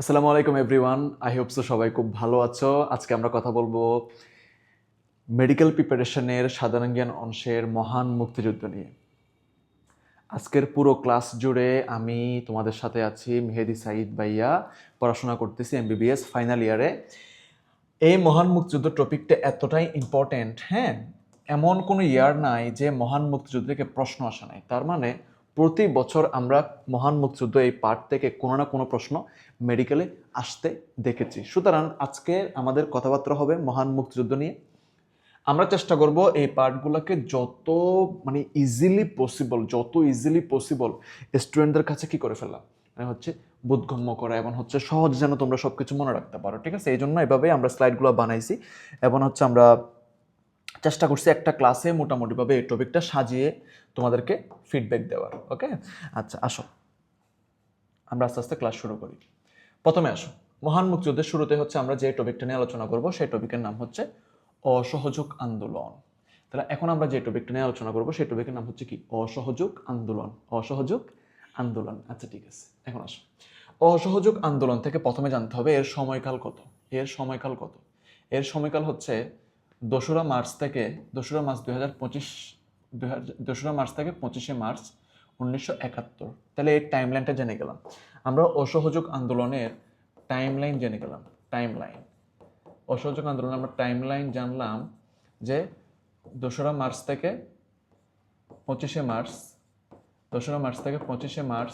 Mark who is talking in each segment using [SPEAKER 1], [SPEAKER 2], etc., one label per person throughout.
[SPEAKER 1] আসসালামু আলাইকুম everyone, I hope so সবাই খুব ভালো আছো। আজকে আমরা কথা বলবো মেডিকেল প্রিপারেশনের সাধারণ জ্ঞান অংশের মহান মুক্তিযুদ্ধ নিয়ে। আজকের পুরো ক্লাস জুড়ে আমি তোমাদের সাথে আছি, মেহেদি সাইদ ভাইয়া। পড়াশোনা করতেছি এমবিবিএস ফাইনাল ইয়ারে। এই মহান মুক্তিযুদ্ধ টপিকটা এতটাই ইম্পর্টেন্ট, হ্যাঁ, এমন কোনো ইয়ার নাই যে মহান মুক্তিযুদ্ধ থেকে প্রশ্ন আসে নাই। তার মানে প্রতি বছর আমরা মহান মুক্তিযুদ্ধ এই পার্ট থেকে কোনো না কোনো প্রশ্ন মেডিকেলে আসতে দেখেছি। সুতরাং আজকে আমাদের কথাবার্তা হবে মহান মুক্তিযুদ্ধ নিয়ে। আমরা চেষ্টা করব এই পার্টগুলোকে যত ইজিলি পসিবল স্টুডেন্টদের কাছে কি করে ফেলা, মানে হচ্ছে বোধগম্য করা এবং হচ্ছে সহজ যেন তোমরা সব কিছু মনে রাখতে পারো। ঠিক আছে, এই জন্য এভাবেই আমরা স্লাইডগুলো বানাইছি এবং হচ্ছে আমরা চেষ্টা করছি একটা ক্লাসে মোটামুটিভাবে এই টপিকটা সাজিয়ে তোমাদেরকে ফিডব্যাক দেওয়ার। ওকে, আচ্ছা আসো আমরা আস্তে আস্তে ক্লাস শুরু করি। প্রথমে আসো, মহান মুক্তিযুদ্ধের শুরুতে হচ্ছে আমরা যে টপিকটা নিয়ে আলোচনা করব সেই টপিকের নাম হচ্ছে অসহযোগ আন্দোলন। তাহলে এখন আমরা যে টপিকটা নিয়ে আলোচনা করব সেই টপিকের নাম হচ্ছে কি? অসহযোগ আন্দোলন। অসহযোগ আন্দোলন, আচ্ছা ঠিক আছে। এখন আসো, অসহযোগ আন্দোলন থেকে প্রথমে জানতে হবে এর সময়কাল কত। এর সময়কাল হচ্ছে 2রা মার্চ থেকে 25শে মার্চ 1971। তাহলে এই টাইমলাইনটা জেনে গেলাম আমরা। অসহযোগ আন্দোলনের টাইমলাইন জেনে গেলাম। অসহযোগ আন্দোলন আমরা টাইমলাইন জানলাম যে 2রা মার্চ থেকে 25শে মার্চ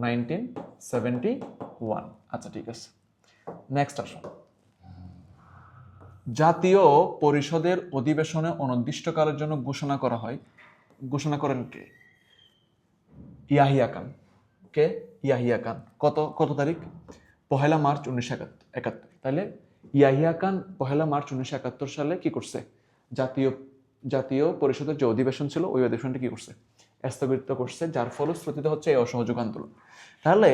[SPEAKER 1] 1971। আচ্ছা ঠিক আছে, নেক্সট আসুন। জাতীয় পরিষদের অধিবেশনে অনির্দিষ্টকালের জন্য ঘোষণা করেন কে? ইয়াহিয়া খান। কে? ইয়াহিয়া খান। কত তারিখ? 1 মার্চ 1971। তাহলে ইয়াহিয়া খান 1 মার্চ 1971 সালে কি করছে? জাতীয় পরিষদের যে অধিবেশন ছিল ওই অধিবেশনটা কি করছে? স্থগিত করছে, যার ফলশ্রুতিতে হচ্ছে এই অসহযোগ আন্দোলন। তাহলে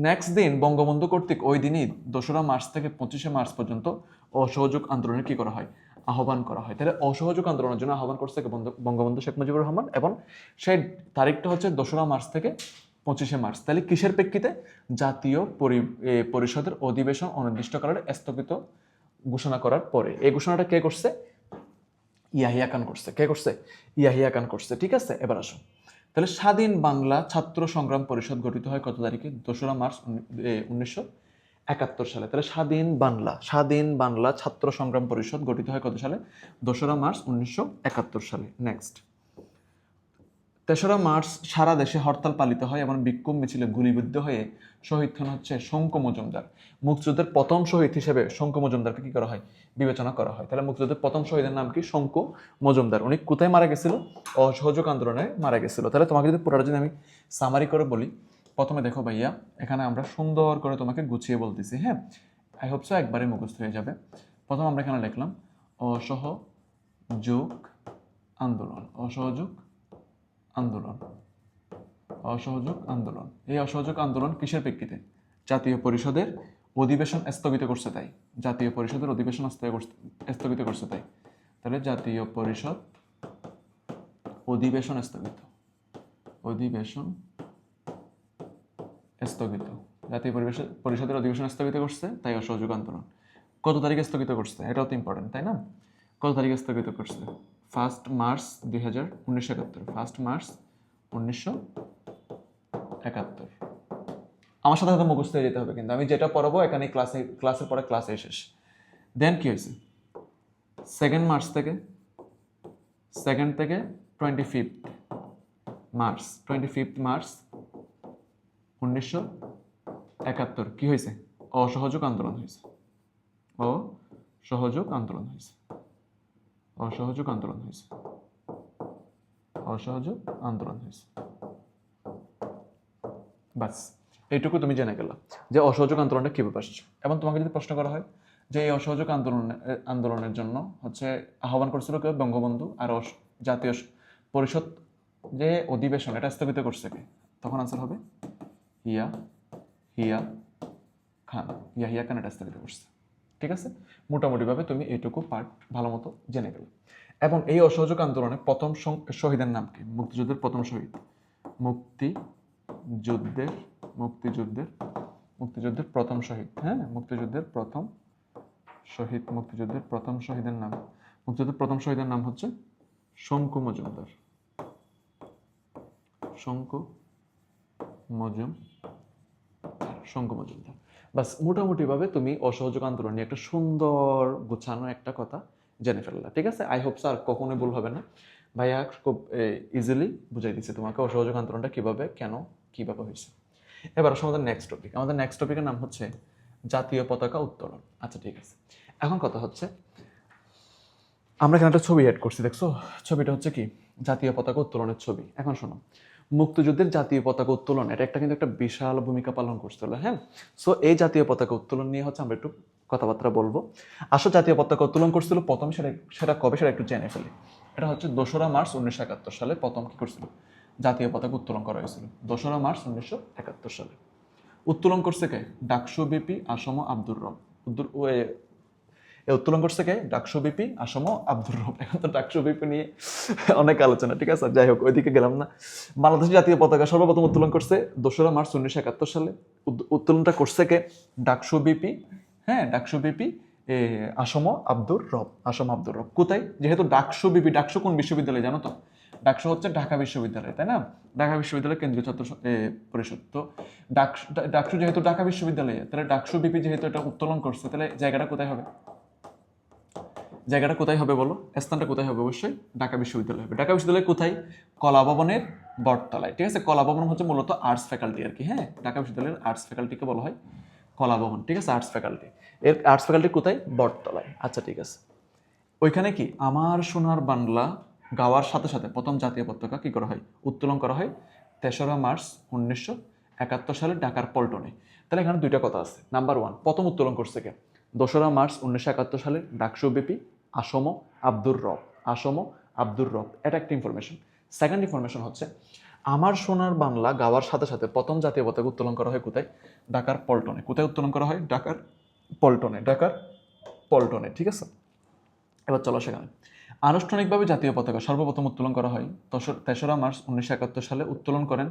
[SPEAKER 1] নেক্সট দিন বঙ্গবন্ধু কর্তৃক ওই দিনই 2রা মার্চ থেকে 25শে মার্চ পর্যন্ত অসহযোগ আন্দোলনের কি করা হয়? আহ্বান করা হয়। তাহলে অসহযোগ আন্দোলনের জন্য আহ্বান করছে বঙ্গবন্ধু শেখ মুজিবুর রহমান এবং সেই তারিখটা হচ্ছে 2রা মার্চ থেকে 25শে মার্চ। তাহলে কিসের প্রেক্ষিতে? জাতীয় পরিষদের অধিবেশন অনির্দিষ্টকালের স্থগিত ঘোষণা করার পরে। এই ঘোষণাটা কে করছে? ইয়াহিয়া খান করছে। কে করছে? ইয়াহিয়া খান করছে। ঠিক আছে, এবার আসো। তাহলে স্বাধীন বাংলা ছাত্র সংগ্রাম পরিষদ গঠিত হয় কত তারিখে? 2রা মার্চ 1971 সালে। তাহলে স্বাধীন বাংলা ছাত্র সংগ্রাম পরিষদ গঠিত হয় কত সালে? 2রা মার্চ 1971 সালে। নেক্সট, 3রা মার্চ সারা দেশে হরতাল পালিত হয় এবং বিক্ষোভ মিছিলে গুলিবিদ্ধ হয়ে শহীদ হন হচ্ছে শঙ্কু মজুমদার। মুক্তিযুদ্ধের প্রথম শহীদ হিসেবে শঙ্কু মজুমদারকে কি করা হয়? বিবেচনা করা হয়। তাহলে মুক্তিযুদ্ধের প্রথম শহীদের নাম কি? শঙ্কু মজুমদার। উনি কোথায় মারা গেছিল? অসহযোগ আন্দোলনে মারা গেছিল। তাহলে তোমাকে যদি পুরোটা যদি আমি সামারি করে বলি, প্রথমে দেখো ভাইয়া, এখানে আমরা সুন্দর করে তোমাকে গুছিয়ে বলতেছি, হ্যাঁ, আই হোপ সো একবারে মুখস্থ হয়ে যাবে। প্রথম আমরা এখানে লিখলাম অসহযোগ আন্দোলন। এই অসহযোগ আন্দোলন কিসের প্রেক্ষিতে? জাতীয় পরিষদের অধিবেশন স্থগিত করছে তাই। তাহলে জাতীয় পরিষদ অধিবেশন স্থগিত। জাতীয় পরিষদের অধিবেশন স্থগিত করছে, তাই অসহযোগ আন্দোলন। কত তারিখে স্থগিত করছে? এটাও তো ইম্পর্টেন্ট, তাই না? কত তারিখে স্থগিত করছে? 1 মার্চ 1971। আমার সাথে সাথে মুখস্থ হয়ে যেতে হবে, কিন্তু আমি যেটা পড়াবো এখানে ক্লাসের পরে ক্লাসে শেষ। দেন কি হয়েছে? 2 মার্চ থেকে 25 মার্চ 1971 কি হয়েছে? অসহযোগ আন্দোলন হয়েছে। বাস, এইটুকু তুমি জেনে গেলা যে অসহযোগ আন্দোলনটা কিভাবে আসছে। এবং তোমাকে যদি প্রশ্ন করা হয় যে এই অসহযোগ আন্দোলনের জন্য হচ্ছে আহ্বান করছিল কেউ? বঙ্গবন্ধু। আর জাতীয় পরিষদ যে অধিবেশন এটা স্থগিত করছে কে? তখন আনসার হবে ইয়াহিয়া খান এটা স্থগিত করছে। ঠিক আছে, মোটামুটিভাবে তুমি এইটুকু পার্ট ভালো মতো জেনে গেলে। এবং এই অসহযোগ আন্দোলনে প্রথম শহীদের নাম কি? মুক্তিযুদ্ধের প্রথম শহীদ মুক্তিযুদ্ধের প্রথম শহীদ, হ্যাঁ, মুক্তিযুদ্ধের প্রথম শহীদের নাম, মুক্তিযুদ্ধের প্রথম শহীদের নাম হচ্ছে শঙ্কু মজুমদার। বাস মোটামুটি ভাবে তুমি অসহযোগ আন্দোলন নিয়ে একটা সুন্দর গোছানো একটা কথা জেনে ফেললা, ঠিক আছে? আই হোপ স্যার কখনোই ভুল হবে না। ভাইয়া খুব ইজিলি বুঝাই দিচ্ছে তোমাকে অসহযোগ আন্দোলনটা কিভাবে, কেন, কিভাবে হয়েছে। এবার আসলে আমাদের নেক্সট টপিকের নাম হচ্ছে জাতীয় পতাকা উত্তোলন। আচ্ছা ঠিক আছে, এখন কথা হচ্ছে আমরা এখানে একটা ছবি অ্যাড করছি, দেখছো? ছবিটা হচ্ছে কি জাতীয় পতাকা উত্তোলনের ছবি। এখন শোনো, মুক্তিযুদ্ধের জাতীয় পতাকা উত্তোলন এটা কিন্তু একটা বিশাল ভূমিকা পালন করছিল, হ্যাঁ। সো এই জাতীয় পতাকা উত্তোলন নিয়ে হচ্ছে আমরা একটু কথাবার্তা বলবো। আসলে জাতীয় পতাকা উত্তোলন করছিল প্রথম, সেটা কবে সেটা একটু জেনে ফেলি। এটা হচ্ছে 2রা মার্চ 1971 সালে প্রথম কি করছিল, জাতীয় পতাকা উত্তোলন করা হয়েছিল। 2রা মার্চ 1971 সালে উত্তোলন করছে কে? ডাকসু বিপি আসম আব্দুর রব। উত্তোলন করছে কে? ডাকসু বিপি আসম আব্দুর রব। এখন তো ডাকসু বিপি নিয়ে অনেক আলোচনা, ঠিক আছে, যাই হোক ওইদিকে গেলাম না। বাংলাদেশের জাতীয় পতাকা সর্বপ্রথম উত্তোলন করছে 2রা মার্চ 1971 সালে। উত্তোলনটা করছে কে? ডাকসু বিপি, হ্যাঁ, ডাকসু বিপি আসম আব্দুর রব। কোথায়? যেহেতু ডাকসু বিপি, ডাকসু কোন বিশ্ববিদ্যালয় জানো তো? ডাকসু হচ্ছে ঢাকা বিশ্ববিদ্যালয়, তাই না? ঢাকা বিশ্ববিদ্যালয় কেন্দ্রীয় ছাত্র পরিষদ। তো ডাকসু যেহেতু ঢাকা বিশ্ববিদ্যালয়ে, তাহলে ডাকসু বিপি যেহেতু এটা উত্তোলন করছে, তাহলে জায়গাটা কোথায় হবে? বলো, স্থানটা কোথায় হবে? অবশ্যই ঢাকা বিশ্ববিদ্যালয় হবে। ঢাকা বিশ্ববিদ্যালয় কোথায়? কলাভবনের বটতলায়, ঠিক আছে? কলাভবন হচ্ছে মূলত আর্টস ফ্যাকাল্টি আর কি, হ্যাঁ। ঢাকা বিশ্ববিদ্যালয়ের আর্টস ফ্যাকাল্টিকে বলা হয় কলাভবন, ঠিক আছে? আর্টস ফ্যাকাল্টি, এর আর্টস ফ্যাকাল্টি কোথায়? বটতলায়। আচ্ছা ঠিক আছে, ওইখানে কি আমার সোনার বাংলা গাওয়ার সাথে সাথে প্রথম জাতীয় পতাকা কি করা হয়? উত্তোলন করা হয় 3রা মার্চ 1971 সালে ঢাকার পল্টনে। তাহলে এখানে দুইটা কথা আছে। নাম্বার 1, প্রথম উত্তোলন করছে কে? 2রা মার্চ 1971 সালে ডাকসু বিপি আসম আব্দুর রব। এটা একটা ইনফরমেশন। সেকেন্ড ইনফরমেশন হচ্ছে আমার সোনার বাংলা গাওয়ার সাথে সাথে প্রথম জাতীয় পতাকা উত্তোলন করা হয় কোথায়? ঢাকার পল্টনে। কোথায় উত্তোলন করা হয়? ঢাকার পল্টনে, ঠিক আছে? এবার চলো সেখানে। আনুষ্ঠানিকভাবে জাতীয় পতাকা সর্বপ্রথম উত্তোলন করা হয় 3রা মার্চ 1971 সালে। উত্তোলন করেন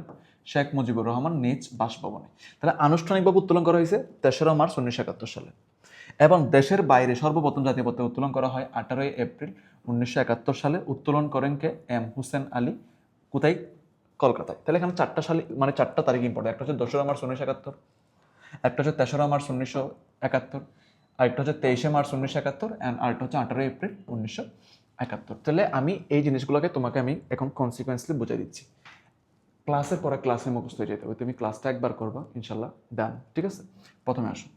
[SPEAKER 1] শেখ মুজিবুর রহমান নিজ বাসভবনে। তাহলে আনুষ্ঠানিকভাবে উত্তোলন করা হয়েছে 3রা মার্চ 1971 সালে। এবং দেশের বাইরে সর্বপ্রথম জাতীয় পতাকা উত্তোলন করা হয় 18ই এপ্রিল 1971 সালে। উত্তোলন করেন কে? এম হুসেন আলী। কোথায়? কলকাতায়। তাহলে এখানে 4টা সালে, মানে 4টা তারিখ ইম্পর্টেন্ট। একটা হচ্ছে 2রা মার্চ 1971, একটা হচ্ছে 3রা মার্চ 1971, আরেকটা হচ্ছে 23শে মার্চ 1971, অ্যান্ড আরেকটা হচ্ছে 18ই এপ্রিল 1971। তাহলে আমি এই জিনিসগুলোকে তোমাকে আমি এখন কনসিকুয়েন্সলি বুঝিয়ে দিচ্ছি। ক্লাসের পরে ক্লাসে মুখস্থ হয়ে যেতে হবে, তুমি ক্লাসটা একবার করবা, ইনশাল্লাহ ডান, ঠিক আছে? প্রথমে আসো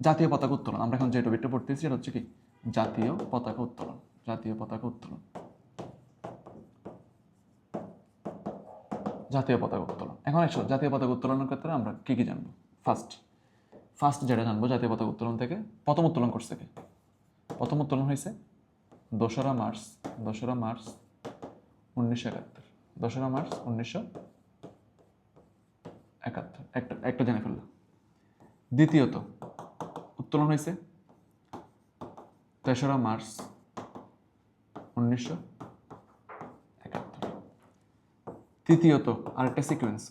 [SPEAKER 1] জাতীয় পতাকা উত্তোলন। আমরা এখন যে টপিকটা পড়তেছি সেটা হচ্ছে কি জাতীয় পতাকা উত্তোলন। এখন এসো জাতীয় পতাকা উত্তোলনের ক্ষেত্রে আমরা কি কি জানবো? ফার্স্ট যেটা জানবো জাতীয় পতাকা উত্তোলন থেকে, প্রথম উত্তোলন করছে কে? প্রথম উত্তোলন হয়েছে 2রা মার্চ 1971। 2রা মার্চ 1971 একটা জেনে ফেললো। দ্বিতীয়ত উত্তোলন হয়েছে 3রা মার্চ 1971। তৃতীয়ত আরেকটা সিকোয়েন্স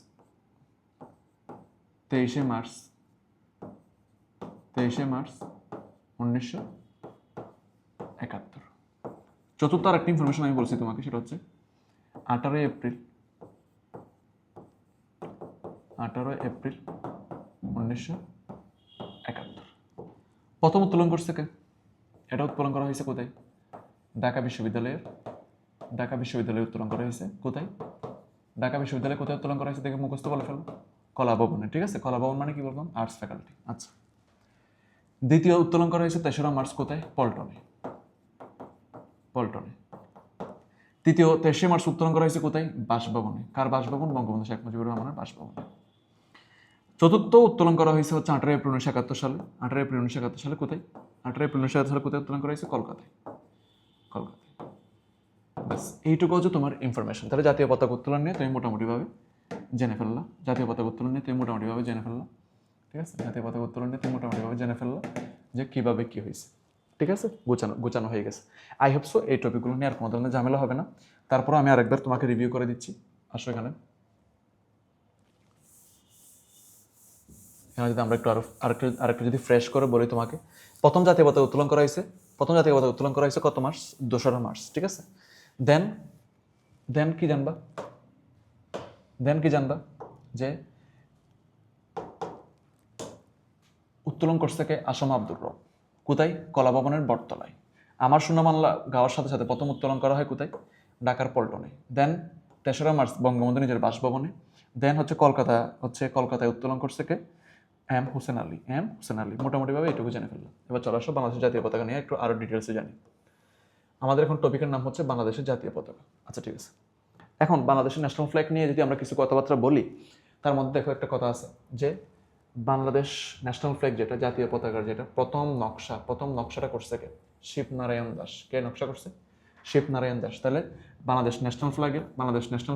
[SPEAKER 1] 23শে মার্চ 1971। চতুর্থ আরেকটা ইনফরমেশন আমি বলছি তোমাকে, সেটা হচ্ছে 18 এপ্রিল 1971। প্রথম উত্তোলন করছে কে? এটা উত্তোলন করা হয়েছে কোথায়? ঢাকা বিশ্ববিদ্যালয়ে উত্তোলন করা হয়েছে কোথায়? ঢাকা বিশ্ববিদ্যালয়ে কোথায় উত্তোলন করা হয়েছে দেখে মুখস্থ বলে ফেলো। কলাভবনে, ঠিক আছে? কলাভবন মানে কি বললাম? Arts faculty. আচ্ছা, দ্বিতীয় উত্তোলন করা হয়েছে 3রা মার্চ কোথায়? পল্টনে। তৃতীয় 23শে মার্চ উত্তোলন করা হয়েছে কোথায়? বাসভবনে। কার বাসভবন? বঙ্গবন্ধু শেখ মুজিবুর রহমানের বাসভবনে। চতুর্থ উত্তোলন করা হয়েছে হচ্ছে 18 এপ্রিল 1971 সালে। 18 এপ্রিল 1971 সালে কোথায়? 18 এপ্রিল 1971 সালে কোথায় উত্তোলন করা হয়েছে? কলকাতায়। ব্যাস এইটুকু হচ্ছে তোমার ইনফরমেশন। তাহলে জাতীয় পতাকা উত্তোলন নিয়ে তুমি মোটামুটিভাবে জেনে ফেললা। ঠিক আছে? জাতীয় পতাকা উত্তোলন নিয়ে তুমি মোটামুটিভাবে জেনে ফেললা যে কীভাবে কী হয়েছে। ঠিক আছে? গোছানো হয়ে গেছে। আই হোপ সো এই টপিকগুলো নিয়ে আর কোনো ধরনের ঝামেলা হবে না। তারপর আমি আরেকবার তোমাকে রিভিউ করে দিচ্ছি। আসো এখানে। এখানে যদি আমরা একটু আরেকটু যদি ফ্রেশ করে বলি তোমাকে, প্রথম জাতীয় পতাকা উত্তোলন করা হয়েছে কত মার্চ? 2রা মার্চ, ঠিক আছে। দেন দেন কি জানবা যে উত্তোলন করছে কে? আসম আব্দুর রব। কোথায়? কলা ভবনের বটতলায়। আমার শূন্য বাংলা গাওয়ার সাথে সাথে প্রথম উত্তোলন করা হয় কোথায়? ঢাকার পল্টনে। দেন 3রা মার্চ বঙ্গবন্ধু নিজের বাসভবনে। দেন কলকাতায় উত্তোলন করছে কে? এম হোসেন আলী। মোটামুটিভাবে এটুকু জেনে ফেললাম। এবার চলে আসো বাংলাদেশের জাতীয় পতাকা নিয়ে একটু আরো ডিটেলসে জানি। আমাদের এখন টপিকের নাম হচ্ছে বাংলাদেশের জাতীয় পতাকা। আচ্ছা, ঠিক আছে। এখন বাংলাদেশের ন্যাশনাল ফ্ল্যাগ নিয়ে যদি আমরা কিছু কথাবার্তা বলি, তার মধ্যে দেখো একটা কথা আছে যে বাংলাদেশ ন্যাশনাল ফ্ল্যাগ যেটা, জাতীয় পতাকার যেটা প্রথম নকশাটা করছে কে? শিবনারায়ণ দাস। কে নকশা করছে? শিবনারায়ণ দাস। তাহলে বাংলাদেশ ন্যাশনাল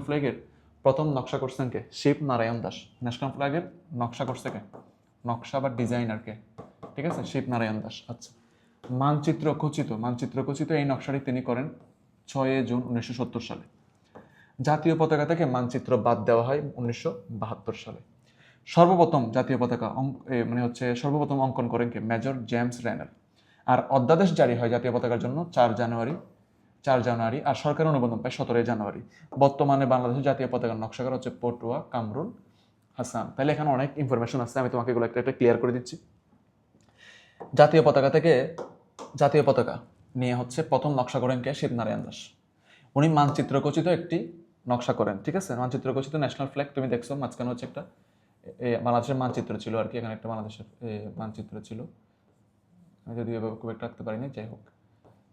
[SPEAKER 1] ফ্ল্যাগের প্রথম নকশা করছেন কে? শিবনারায়ণ দাস। ন্যাশনাল ফ্ল্যাগের নকশা করছে কে? নকশা বা ডিজাইনার কে? ঠিক আছে, শিবনারায়ণ দাস। আচ্ছা, মানচিত্র খচিত এই নকশাটি তিনি করেন 6 জুন 1970 সালে। জাতীয় পতাকা থেকে মানচিত্র বাদ দেওয়া হয় 1972 সালে। সর্বপ্রথম জাতীয় পতাকা সর্বপ্রথম অঙ্কন করেন কে? Major James রেনেল। আর অধ্যাদেশ জারি হয় জাতীয় পতাকার জন্য 4 জানুয়ারি, আর সরকারের অনুমোদন পায় 17 জানুয়ারি। বর্তমানে বাংলাদেশের জাতীয় পতাকার নকশাকার হচ্ছে পটুয়া কামরুল হাসান। তাহলে এখানে অনেক ইনফরমেশন আছে, আমি তোমাকে এগুলো একটা ক্লিয়ার করে দিচ্ছি। জাতীয় পতাকা নিয়ে হচ্ছে প্রথম নকশা করেন কে? শিবনারায়ণ দাস। উনি মানচিত্র খচিত একটি নকশা করেন, ঠিক আছে। মানচিত্র খচিত ন্যাশনাল ফ্ল্যাগ তুমি দেখছো, মাঝখানে হচ্ছে একটা বাংলাদেশের মানচিত্র ছিল আর কি। এখানে একটা বাংলাদেশের মানচিত্র ছিল, আমি যদি এভাবে খুব একটা রাখতে পারিনি, যাই হোক,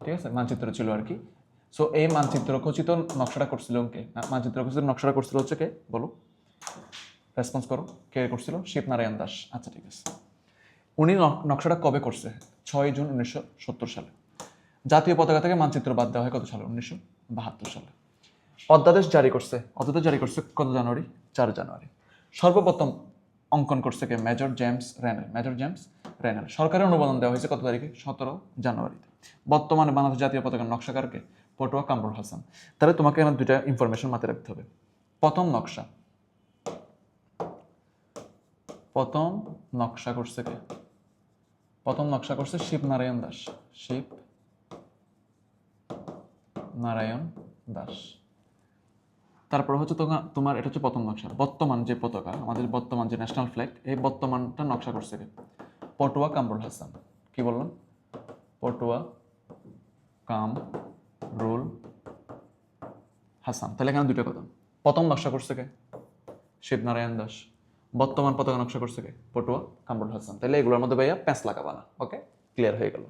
[SPEAKER 1] ঠিক আছে, মানচিত্র ছিল আর কি। সো এই মানচিত্র খচিত নকশাটা করছিল কে? মানচিত্র খচিত নকশাটা করছিল হচ্ছে কে? বলো, রেসপন্স করো, কে করছিল? শিবনারায়ণ দাস। আচ্ছা, ঠিক আছে। উনি নকশাটা কবে করছে? 6 জুন 1970 সালে। জাতীয় পতাকা থেকে মানচিত্র বাদ দেওয়া হয় কত সালে? 1972 সালে। অধ্যাদেশ জারি করছে কত জানুয়ারি? 4 জানুয়ারি। সর্বপ্রথম অঙ্কন করছে কে? Major James রেনেল। সরকারের অনুমোদন দেওয়া হয়েছে কত তারিখে? 17 জানুয়ারিতে। বর্তমানে বাংলাদেশ জাতীয় পতাকার নকশাকারকে? পটুয়া কামরুল হাসান। তাহলে তোমাকে এখানে দুইটা ইনফরমেশন মাথায় রাখতে হবে। প্রথম নকশা করছে কে? প্রথম নকশা করছে শিবনারায়ণ দাস। তারপর হচ্ছে তোমার এটা হচ্ছে প্রথম নকশা। বর্তমান যে পতাকা, আমাদের বর্তমান যে ন্যাশনাল ফ্ল্যাগ, এই বর্তমানটা নকশা করছে কে? পটুয়া কামরুল হাসান। কি বললাম? পটুয়া কামরুল হাসান। তাহলে এখানে দুটো কথা। প্রথম নকশা করছে কে? শিবনারায়ণ দাস। বর্তমান পতাকা নকশা করছে কে? পটুয়া কামরুল হাসান। তাহলে এগুলোর মধ্যে ভাইয়া প্যাঁচ লাগাবা না। ওকে, ক্লিয়ার হয়ে গেল।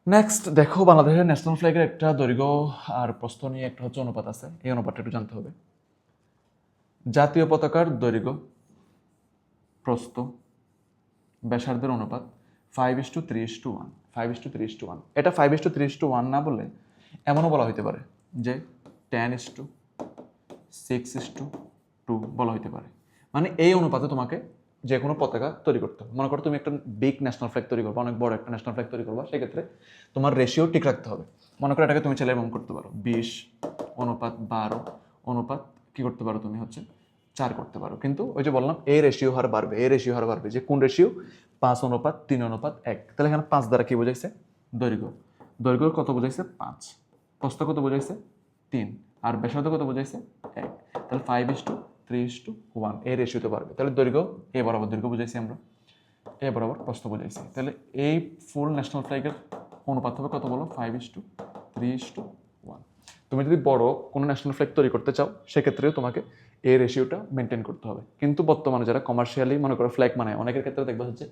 [SPEAKER 1] নেক্সট দেখো, বাংলাদেশের ন্যাশনাল ফ্ল্যাগের একটা দৈর্ঘ্য আর প্রস্থ নিয়ে একটা হচ্ছে অনুপাত আছে, এই অনুপাতটা একটু জানতে হবে। জাতীয় পতাকার দৈর্ঘ্য, প্রস্থ, ব্যাসার্ধের অনুপাত 5:3:1। 5:3:1। এটা 5:3:1 না বলে এমনও বলা হইতে পারে যে 10:6:2 বলা হইতে পারে। মানে এই অনুপাতে তোমাকে যে কোনো পতাকা তৈরি করতে হবে। মনে করো তুমি একটা বিগ ন্যাশনাল ফ্ল্যাগ তৈরি করবা, অনেক বড় একটা ন্যাশনাল ফ্ল্যাগ তৈরি করবা, সেক্ষেত্রে তোমার রেশিও ঠিক রাখতে হবে। মনে করো এটাকে তুমি চাইলে এমন করতে পারো 20:12 অনুপাত কি করতে পারো তুমি হচ্ছে 4 করতে পারো। কিন্তু ওই যে বললাম, এই রেশিও হার বাড়বে, যে কোন রেশিও? 5:3:1। তাহলে এখানে 5 দ্বারা কি বোঝাইছে? দৈর্ঘ্য কত বোঝাইছে? 5। প্রস্থ কত বোঝাইছে? 3। আর ব্যাসার্ধ কত বোঝাইছে? 1। তাহলে 5:3:1 এই রেশিওতে পারবে। তাহলে দৈর্ঘ্য এ বরাবর দৈর্ঘ্য বুঝাইছি আমরা, এ বরাবর প্রস্থ বুঝাইছি। তাহলে এই ফুল ন্যাশনাল ফ্ল্যাগের অনুপাত হবে কত বলো? 5:3:1। তুমি যদি বড় কোনো ন্যাশনাল ফ্ল্যাগ তৈরি করতে চাও, সেক্ষেত্রেও তোমাকে এই রেশিওটা মেনটেন করতে হবে। কিন্তু বর্তমানে যারা কমার্শিয়ালি মনে করো ফ্ল্যাগ মানে, অনেকের ক্ষেত্রে দেখবা হচ্ছে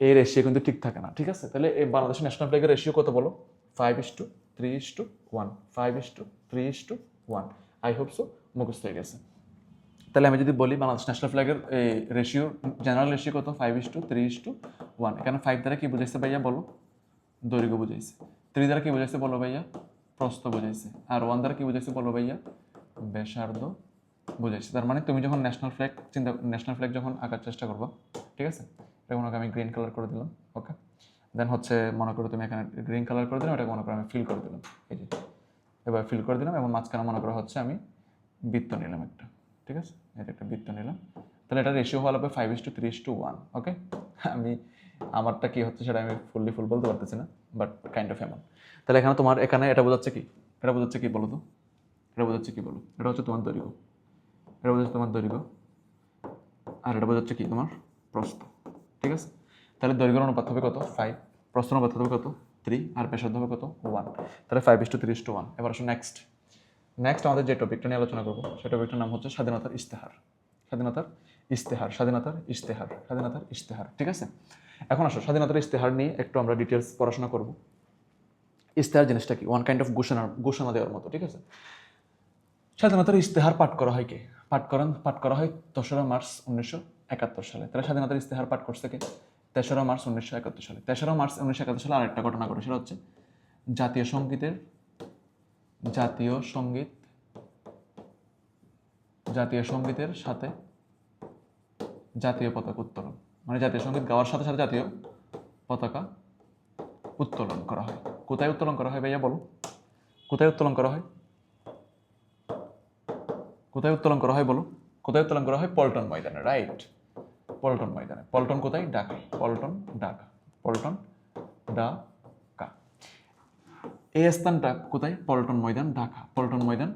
[SPEAKER 1] এই রেশিও কিন্তু ঠিক থাকে না, ঠিক আছে। তাহলে এই বাংলাদেশের ন্যাশনাল ফ্ল্যাগের রেশিও কত বলো? 5:3:1। 5:3:1। আই হোপ সো মুখস্থ হয়ে গেছে। তাহলে আমি যদি বলি বাংলাদেশ ন্যাশনাল ফ্ল্যাগের রেশিও, জেনারেল রেশিও কত? 5:3:1। এখানে 5 দ্বারা কি বুঝাইছে ভাইয়া বলো? দৈর্ঘ্য বুঝাইছে। 3 দ্বারা কি বুঝাইছে বলো ভাইয়া? প্রস্থ বুঝাইছে। আর 1 দ্বারা কি বুঝাইছে বলো ভাইয়া? ব্যাসার্ধ বুঝাইছে। তার মানে তুমি যখন ন্যাশনাল ফ্ল্যাগ যখন আঁকার চেষ্টা করবো, ঠিক আছে, এটা মনে করো আমি গ্রিন কালার করে দিলাম। ওকে, দেন হচ্ছে মনে করো তুমি এখানে গ্রিন কালার করে দিলাম, এটাকে মনে করো আমি ফিল করে দিলাম, এই যে এবার ফিল করে দিলাম। এবং মাঝখানে মনে করো হচ্ছে আমি বৃত্ত নিলাম একটা, ঠিক আছে, এটা একটা বৃত্ত নিলাম। তাহলে এটা রেশিও হওয়া লাগবে 5:3:1। ওকে, আমি আমারটা কি হচ্ছে সেটা আমি ফুল বলতে পারতেছি না, বাট কাইন্ড অফ এমন। তাহলে এখানে তোমার এখানে এটা বোঝাচ্ছে কি, এটা বোঝাচ্ছে কি বলো তো, এটা বোঝাচ্ছে কি বলো, এটা হচ্ছে তোমার দৈর্ঘ্য, এটা বোঝাচ্ছে তোমার দৈর্ঘ্য, আর এটা বোঝাচ্ছে কি তোমার প্রস্থ। ঠিক আছে, তাহলে দৈর্ঘ্যের অনুপাত হবে কত 5, প্রস্থ অনুপাত হবে কত 3, আর ব্যাসার্ধ হবে কত 1। তাহলে 5:3:1। এবার আসো নেক্সট আমাদের যে টপিকটা নিয়ে আলোচনা করবো সেই টপিকটার নাম হচ্ছে স্বাধীনতার ইশতেহার। স্বাধীনতার ইশতেহার, স্বাধীনতার ইশতেহার, স্বাধীনতার ইশতেহার। ঠিক আছে, এখন আসো স্বাধীনতার ইশতেহার নিয়ে একটু আমরা ডিটেলস পড়াশোনা করব। ইশতেহার জিনিসটা কি, ওয়ান কাইন্ড অফ ঘোষণা দেওয়ার মতো। ঠিক আছে, স্বাধীনতার ইশতেহার পাঠ করা হয় কে, পাঠ করা হয় 3রা মার্চ 1971 সালে। তাহলে স্বাধীনতার ইশতেহার পাঠ করছে কে 3রা মার্চ 1971 সালে। 3রা মার্চ 1971 সালে আরেকটা ঘটনা ঘটে, সেটা হচ্ছে জাতীয় সঙ্গীত জাতীয় সঙ্গীতের সাথে জাতীয় পতাকা উত্তোলন, মানে জাতীয় সঙ্গীত গাওয়ার সাথে সাথে জাতীয় পতাকা উত্তোলন করা হয়। কোথায় উত্তোলন করা হয় ভাইয়া বলো, কোথায় উত্তোলন করা হয়, কোথায় উত্তোলন করা হয় বলো, কোথায় উত্তোলন করা হয়? পল্টন ময়দানে, রাইট, পল্টন ময়দানে। পল্টন কোথায়? ঢাকা, পল্টন ঢাকা, পল্টন ঢাকা। এই স্থানটা কোথায়? পল্টন ময়দান ঢাকা, পল্টন ময়দান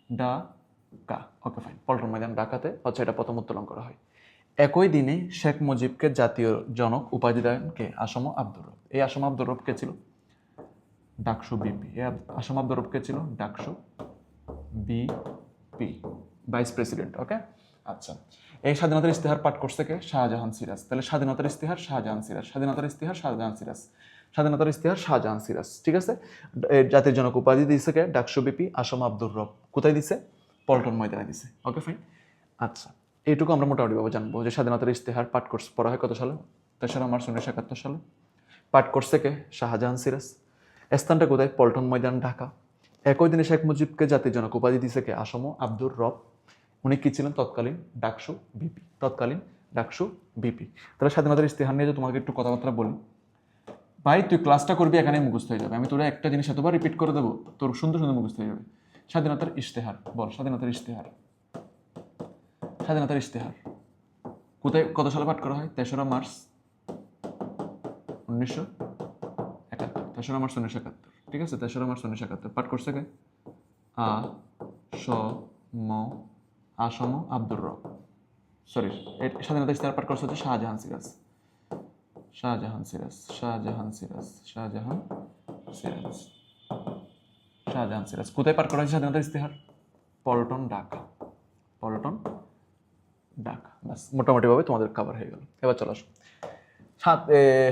[SPEAKER 1] ঢাকা। ওকে ফাইন, পল্টন ময়দান ঢাকাতে হচ্ছে এটা প্রথম উত্তোলন করা হয়। একই দিনে শেখ মুজিবকে জাতীয় জনক উপাধি দেন কে? আসম আব্দুর রব। এই আসম আব্দুর রব কে ছিল? ডাকসু বিপি। আসম আব্দুর রব কে ছিল? DUCSU VP, vice president. Okay, আচ্ছা। এই স্বাধীনতার ইশতেহার পাঠ করছে কে? শাহজাহান সিরাজ। তাহলে স্বাধীনতার ইশতেহার শাহজাহান সিরাজ, স্বাধীনতার ইশতেহার শাহজাহান সিরাজ, স্বাধীনতার ইশতেহার শাহজাহান সিরাজ। ঠিক আছে, জাতির জনক উপাধি দিয়েছে কে? ডাকসু বিপি আসম আব্দুর রব। কোথায় দিছে? পল্টন ময়দানে দিছে। ওকে ফাইন, আচ্ছা। এইটুকু আমরা মোটামুটিভাবে জানবো যে স্বাধীনতার ইশতেহার পাঠ করছে, পড়া হয় কত সালে? 3রা মার্চ 1971 সালে। পাঠ করছে কে? শাহজাহান সিরাজ। স্থানটা কোথায়? পল্টন ময়দান ঢাকা। একই দিনে শেখ মুজিবকে জাতির জনক উপাধি দিছে কে? আসম আব্দুর রব। উনি কি ছিলেন? তৎকালীন ডাকসু বিপি, তৎকালীন ডাকসু বিপি। তাহলে স্বাধীনতার ইশতেহার নিয়ে যে তোমাকে একটু কথাবার্তা বলি, ভাই তুই ক্লাসটা করবি এখানে মুখস্থ হয়ে যাবে, আমি তোরা একটা জিনিস এতবার রিপিট করে দেবো তোর সুন্দর সুন্দর মুখস্থ হয়ে যাবে। স্বাধীনতার ইশতেহার বল, স্বাধীনতার ইশতেহার, স্বাধীনতার ইশতেহার কোথায় কত সালে পাঠ করা হয়? 3রা মার্চ 1971, 3রা মার্চ 1971। ঠিক আছে, 3রা মার্চ 1971 পাঠ করছে কে? আসম আব্দুর রব। সরি, স্বাধীনতা ইশতেহার পাঠ করছে হচ্ছে শাহজাহান সিরাজ, শাহজাহান সিরাজ, শাহজাহান সিরাজ, শাহজাহান সিরাজ, শাহজাহান সিরাজ। কোথায় পাঠ করা হয়েছে স্বাধীনতার ইশতেহার? পল্টন ঢাকা, পল্টন ঢাকা। বাস মোটামুটিভাবে তোমাদের কভার হয়ে গেল। এবার চলো আসো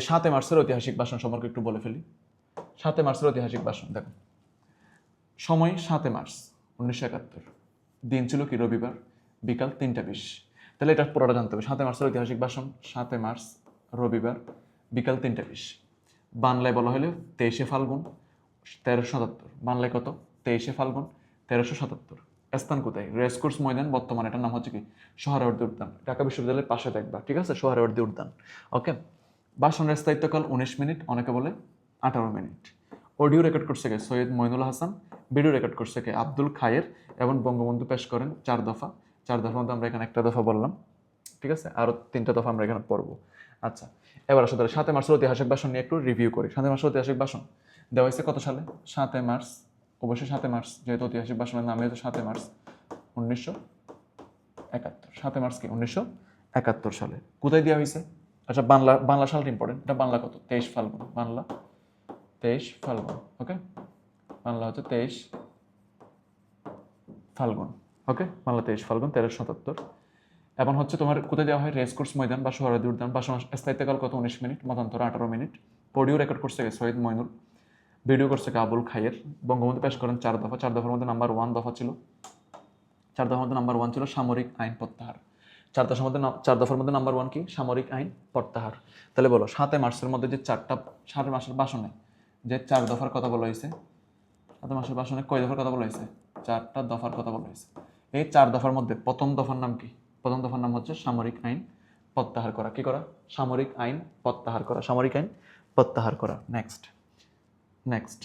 [SPEAKER 1] 7 মার্চের ঐতিহাসিক ভাষণ সম্পর্কে একটু বলে ফেলি। 7 মার্চের ঐতিহাসিক ভাষণ দেখো, সময় 7 মার্চ 1971, দিন ছিল কি? রবিবার, বিকাল 3:20। তাহলে এটা পুরোটা জানতে হবে। 7 মার্চের ঐতিহাসিক ভাষণ, 7 মার্চ রবিবার, বিকাল 3:20। বাংলায় বলা হলে 23শে ফাল্গুন 1377। বাংলায় কত? 23শে ফাল্গুন 1377। স্থান কোথায়? রেসকোর্স ময়দান, বর্তমানে এটার নাম হচ্ছে কি? সোহরাওয়ার্দী উদ্যান। ঢাকা বিশ্ববিদ্যালয়ের পাশে দেখবা, ঠিক আছে? সোহরাওয়ার্দী উদ্যান। ওকে, ভাষণের স্থায়িত্বকাল 19 মিনিট, অনেকে বলে 18 মিনিট। অডিও রেকর্ড করছে কে? সৈয়দ মইনুল হাসান। ভিডিও রেকর্ড করছে কে? আব্দুল খায়ের। এবং বঙ্গবন্ধু পেশ করেন 4 দফা। 4 দফার মধ্যে আমরা এখানে একটা দফা বললাম, ঠিক আছে? আরও 3টা দফা আমরা এখানে পড়বো। আচ্ছা, এবার আসলে 7 মার্চের ঐতিহাসিক ভাষণ নিয়ে একটু রিভিউ করি। 7 মার্চের ঐতিহাসিক ভাষণ দেওয়া হয়েছে কত সালে? 7 মার্চ, অবশ্যই 7 মার্চ, যেহেতু ঐতিহাসিক ভাষণের নাম হচ্ছে 7 মার্চ 1971। 7 মার্চ কি? 1971 সালে। কোথায় দেওয়া হয়েছে? আচ্ছা, বাংলা সালটা ইম্পর্টেন্ট। এটা বাংলা কত? 23 ফাল্গুন, বাংলা 23 ফাল্গুন। ওকে, বাংলা হচ্ছে 23 ফাল্গুন। ওকে, বাংলা 23 ফাল্গুন 1377। এবং হচ্ছে তোমার কোথায় দেওয়া হয়? রেসকোর্স ময়দান বা সোহরাওয়ার্দী উদ্যান। ভাষণ স্থায়িত্বকাল কত? 19 মিনিট, মতান্তর 18 মিনিট। অডিও রেকর্ড করছে সৈয়দ মইনুল। ভিডিও করছে আবুল খায়ের। বঙ্গবন্ধু পেশ করেন 4 দফা। 4 দফার মধ্যে নাম্বার 1 দফা ছিল, 4 দফার মধ্যে নাম্বার 1 ছিল সামরিক আইন প্রত্যাহার। 4 দফার মধ্যে নাম্বার 1 কি? সামরিক আইন প্রত্যাহার। তাহলে বলো 7 মার্চের মধ্যে যে 7 মাসের ভাষণে যে 4 দফার কথা বলা হয়েছে, 7 মাসের ভাষণে কয় দফার কথা বলা হয়েছে? 4টা দফার কথা বলা হয়েছে। এই 4 দফার মধ্যে প্রথম দফার নাম কি? প্রথম দফার নাম হচ্ছে সামরিক আইন প্রত্যাহার করা। কি করা? সামরিক আইন প্রত্যাহার করা, সামরিক আইন প্রত্যাহার করা। নেক্সট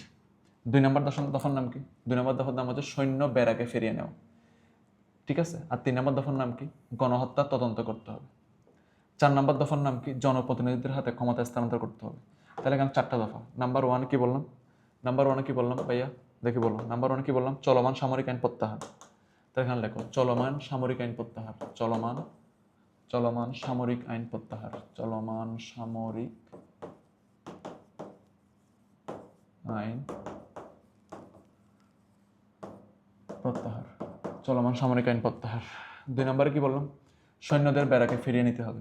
[SPEAKER 1] 2 নম্বর দফার নাম কি? 2 নম্বর দফার নাম হচ্ছে সৈন্য ব্যারাকে ফিরিয়ে নেওয়া। ঠিক আছে। আর 3 নম্বর দফার নাম কি? গণহত্যা তদন্ত করতে হবে। 4 নম্বর দফার নাম কি? জনপ্রতিনিধিদের হাতে ক্ষমতা স্থানান্তর করতে হবে। তাহলে এখানে 4টা দফা। নাম্বার 1 কি বললাম? নাম্বার 1 কি বললাম ভাইয়া? দেখি বলো। নাম্বার 1 কি বললাম? চলমান সামরিক আইন প্রত্যাহার। তাহলে এখানে লেখো চলমান সামরিক আইন প্রত্যাহার। চলমান সামরিক আইন প্রত্যাহার। চলমান সামরিক আইন প্রত্যাহার। চলমান সামরিক আইন প্রত্যাহার। 2 নম্বরে কি বললাম? সৈন্যদের ব্যারাকে ফিরিয়ে নিতে হবে।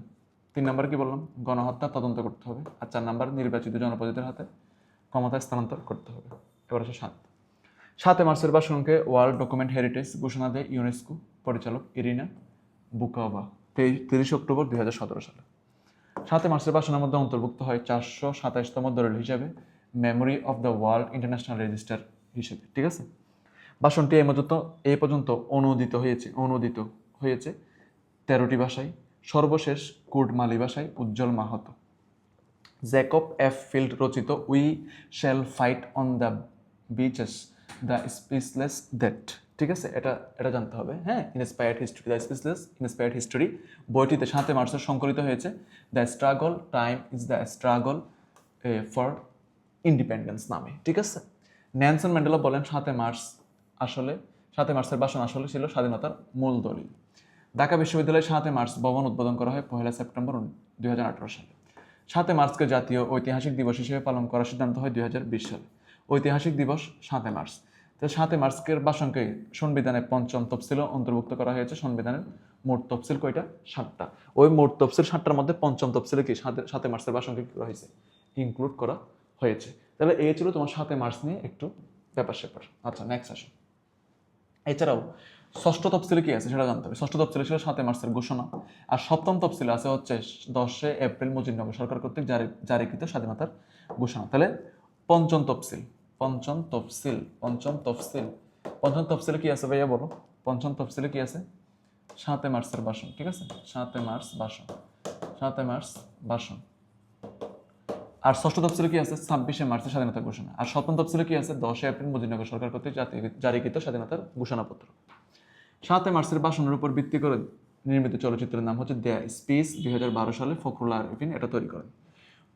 [SPEAKER 1] 3 নম্বরে কি বললাম? গণহত্যা তদন্ত করতে হবে। আর 4 নম্বর নির্বাচিত জনপ্রতিনিধিদের হাতে ক্ষমতা স্থানান্তর করতে হবে। এবার আসে 7 মার্চের ভাষণকে ওয়ার্ল্ড ডকুমেন্ট হেরিটেজ ঘোষণা দেয় ইউনেস্কো পরিচালক ইরিনা বুকোভা 30 অক্টোবর 2017 সালে। 7 মার্চের ভাষণের মধ্যে অন্তর্ভুক্ত হয় 427তম দলিল হিসাবে memory of the world international register হিসেবে। ঠিক আছে। ভাষণটি এই পর্যন্ত অনুদিত হয়েছে 13টি ভাষায়। সর্বশেষ কুর্ড মালি ভাষায় Ujjwal Mahato. Jacob F Field রচিত we shall fight on the beaches the speechless date. ঠিক আছে, এটা জানতে হবে। হ্যাঁ, inspired history, the speechless inspired history বইটিতে 7 মার্চে সংকলিত হয়েছে। The struggle time is the struggle for independence নামে। ঠিক আছে। নেলসন ম্যান্ডেলা বলেন 7 মার্চের ভাষণ আসলে ছিল স্বাধীনতার মূল দলিল। ঢাকা বিশ্ববিদ্যালয়ে 7 মার্চ ভবন উদ্বোধন করা হয় 1 সেপ্টেম্বর 2018 সালে। 7 মার্চকে জাতীয় ঐতিহাসিক দিবস হিসেবে পালন করার সিদ্ধান্ত হয় 2020 সালে। ঐতিহাসিক দিবস 7 মার্চ। তো 7 মার্চের ভাষণকে সংবিধানের 5ম তফসিলে অন্তর্ভুক্ত করা হয়েছে। সংবিধানের মোট তফসিল কয়টা? 7টা। ওই মোট তফসিল 7টার মধ্যে 5ম তফসিলে কি 7 মার্চের ভাষণকে কি করা হয়েছে? ইনক্লুড করা হয়েছে। তাহলে এই ছিল তোমার 7 মার্চ নিয়ে একটু ব্যাপার। আচ্ছা, নেক্সট আসো। এছাড়াও 6ষ্ঠ তফসিলে কি আছে সেটা জানতে হবে। 6ষ্ঠ তফসিলে ছিল 7 মার্চের ঘোষণা। আর 7ম তফসিলে আছে হচ্ছে 10 এপ্রিল মুজিবনগর সরকার কর্তৃক জারিকৃত স্বাধীনতার ঘোষণা। তাহলে পঞ্চম তফসিলে কি আছে ভাইয়া বলো? পঞ্চম তফসিলে কি আছে? 7 মার্চের ভাষণ। ঠিক আছে, 7 মার্চ ভাষণ। আর 6ষ্ঠ তফসিলে কি আছে? 26 মার্চের স্বাধীনতার ঘোষণা। আর 7ম তফসিলে কি আছে? 10 এপ্রিল মুজিবনগর সরকার কর্তৃক জারিকৃত স্বাধীনতার ঘোষণাপত্র। 7 মার্চের ভাষণের উপর ভিত্তি করে নির্মিত চলচ্চিত্রের নাম হচ্ছে দ্য স্পিচ। 2012 সালে ফখরুল আরফিন এটা তৈরি করেন।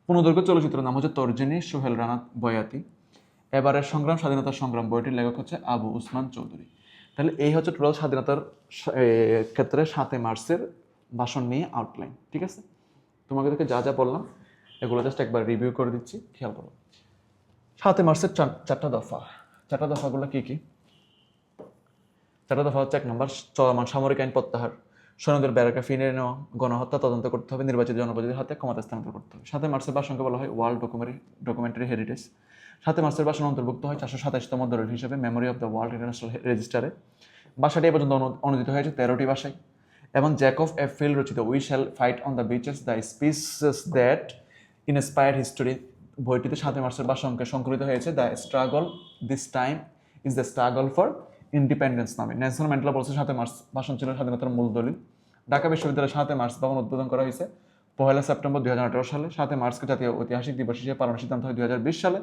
[SPEAKER 1] পূর্ণদৈর্ঘ্য চলচ্চিত্রের নাম হচ্ছে তর্জনী, সোহেল রানা বয়াতি। এবারের সংগ্রাম স্বাধীনতার সংগ্রাম বইটির লেখক হচ্ছে আবু উসমান চৌধুরী। তাহলে এই হচ্ছে টোটাল স্বাধীনতার ক্ষেত্রে 7 মার্চের ভাষণ নিয়ে আউটলাইন। ঠিক আছে, তোমাকে যা যা বললাম এগুলো জাস্ট একবার রিভিউ করে দিচ্ছি, খেয়াল করো। 7 মার্চের 4টা দফা। 4টা দফাগুলো কি কি? 4টা দফা হচ্ছে: 1 নম্বর চলমান সামরিক আইন প্রত্যাহার, সৈন্যদের ব্যারাকে ফিরিয়ে নেওয়া, গণহত্যা তদন্ত করতে হবে, নির্বাচিত জনপ্রতিনিধিদের হাতে ক্ষমতা স্থানান্তর করতে হবে। 7 মার্চের ভাষণকে বলা হয় ওয়ার্ল্ড ডকুমেন্টারি হেরিটেজ। 7 মার্চের ভাষণ অন্তর্ভুক্ত হয় 427তম দলিল হিসেবে memory of the world international রেজিস্টারে। ভাষাটি এ পর্যন্ত অনুদিত হয়েছে 13টি ভাষায়। এবং জ্যাকব এফ ফিল্ড রচিত we shall fight on the beaches the speeches that inspired history বইটিতে 7 মার্চের ভাষণকে সংকলিত হয়েছে the struggle this time is the struggle for independence নামে। নেলসন ম্যান্ডেলা বলছে 7 মার্চ ভাষণ ছিল স্বাধীনতার মূল দলিল। ঢাকা বিশ্ববিদ্যালয়ে 7 মার্চ ভবন উদ্বোধন করা হয়েছে 1 সেপ্টেম্বর 2018 সালে। 7 মার্চকে জাতীয় ঐতিহাসিক দিবস হিসেবে পালনের সিদ্ধান্ত হয় 2020 সালে।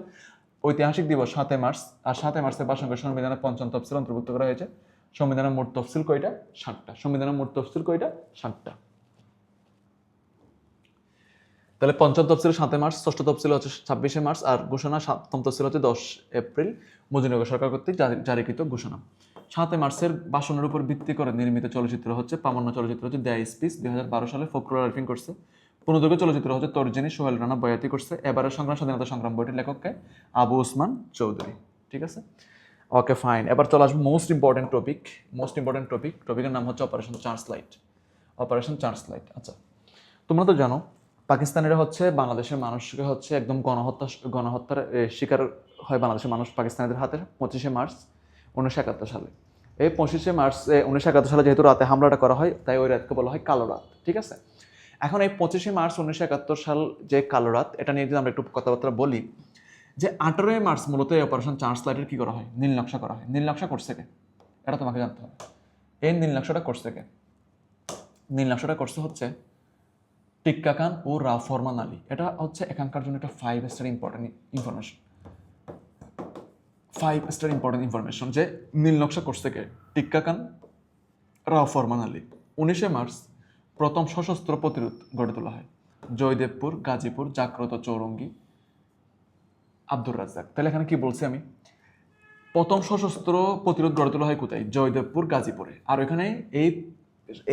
[SPEAKER 1] ঐতিহাসিক দিবস 7 মার্চ। আর 7 মার্চের ভাষণকে সংবিধানের 5ম তফসিল অন্তর্ভুক্ত করা হয়েছে। সংবিধানের মোট তফসিল কয়টা? 7টা। সংবিধানের মোট তফসিল কয়টা? 7টা। তাহলে 5ম তফসিল 7 মার্চ, 6ষ্ঠ তফসিল হচ্ছে 26 মার্চ, আর ঘোষণা 7ম তফসিল হচ্ছে 10 এপ্রিল মুজিবনগর সরকার কর্তৃক জারিকৃত ঘোষণা। 7 মার্চের ভাষণের উপর ভিত্তি করে নির্মিত চলচ্চিত্র হচ্ছে প্রামাণ্য চলচ্চিত্র হচ্ছে দ্য স্পিচ। 2012 সালে ফখরুল আরফিন করছে। পূর্ণদৈর্ঘ্য চলচ্চিত্র হচ্ছে তর্জনী, সোহেল রানা বয়াতি করছে। এবারের স্বাধীনতা সংগ্রাম বইটির লেখককে আবু উসমান চৌধুরী। ঠিক আছে, ওকে ফাইন। এবার চলে আসবো মোস্ট ইম্পর্টেন্ট টপিকের নাম হচ্ছে অপারেশন চার্জ লাইট। আচ্ছা, তোমরা তো জানো পাকিস্তানিরা হচ্ছে বাংলাদেশের মানুষকে হচ্ছে একদম গণহত্যার শিকার হয় বাংলাদেশের মানুষ পাকিস্তানিদের হাতে 25 মার্চ 1971 সালে। এই 25 মার্চ 1971 সালে যেহেতু রাতে হামলাটা করা হয়, তাই ওই রাতকে বলা হয় কালো রাত। ঠিক আছে, এখন এই 25 মার্চ 1971 সাল যে কালো রাত, এটা নিয়ে যদি আমরা একটু কথাবার্তা বলি, যে 18 মার্চ মূলত এই অপারেশন চার্জ লাইটের কি করা হয়? নীল নকশা করা হয়। নীল নকশা করছে কে? এটা তোমাকে জানতে হবে। এই নীল নকশাটা করছে কে? নীল নকশাটা করছে হচ্ছে টিক্কা খান ও ফরমান আলী। এটা হচ্ছে এখানকার জন্য একটা 5 স্টার ইম্পর্টেন্ট ইনফরমেশন যে নীল নকশা করছে কে? টিক্কা খান রাও ফরমান আলী। 19শে মার্চ প্রথম সশস্ত্র প্রতিরোধ গড়ে তোলা হয়, জয়দেবপুর, গাজীপুর, জাগ্রত, চৌরঙ্গি, আব্দুর রাজ্জাক। তাহলে এখানে কি বলছি আমি, প্রথম সশস্ত্র প্রতিরোধ গড়ে তোলা হয় কোথায়, জয়দেবপুর, গাজীপুরে। আর ওইখানে এই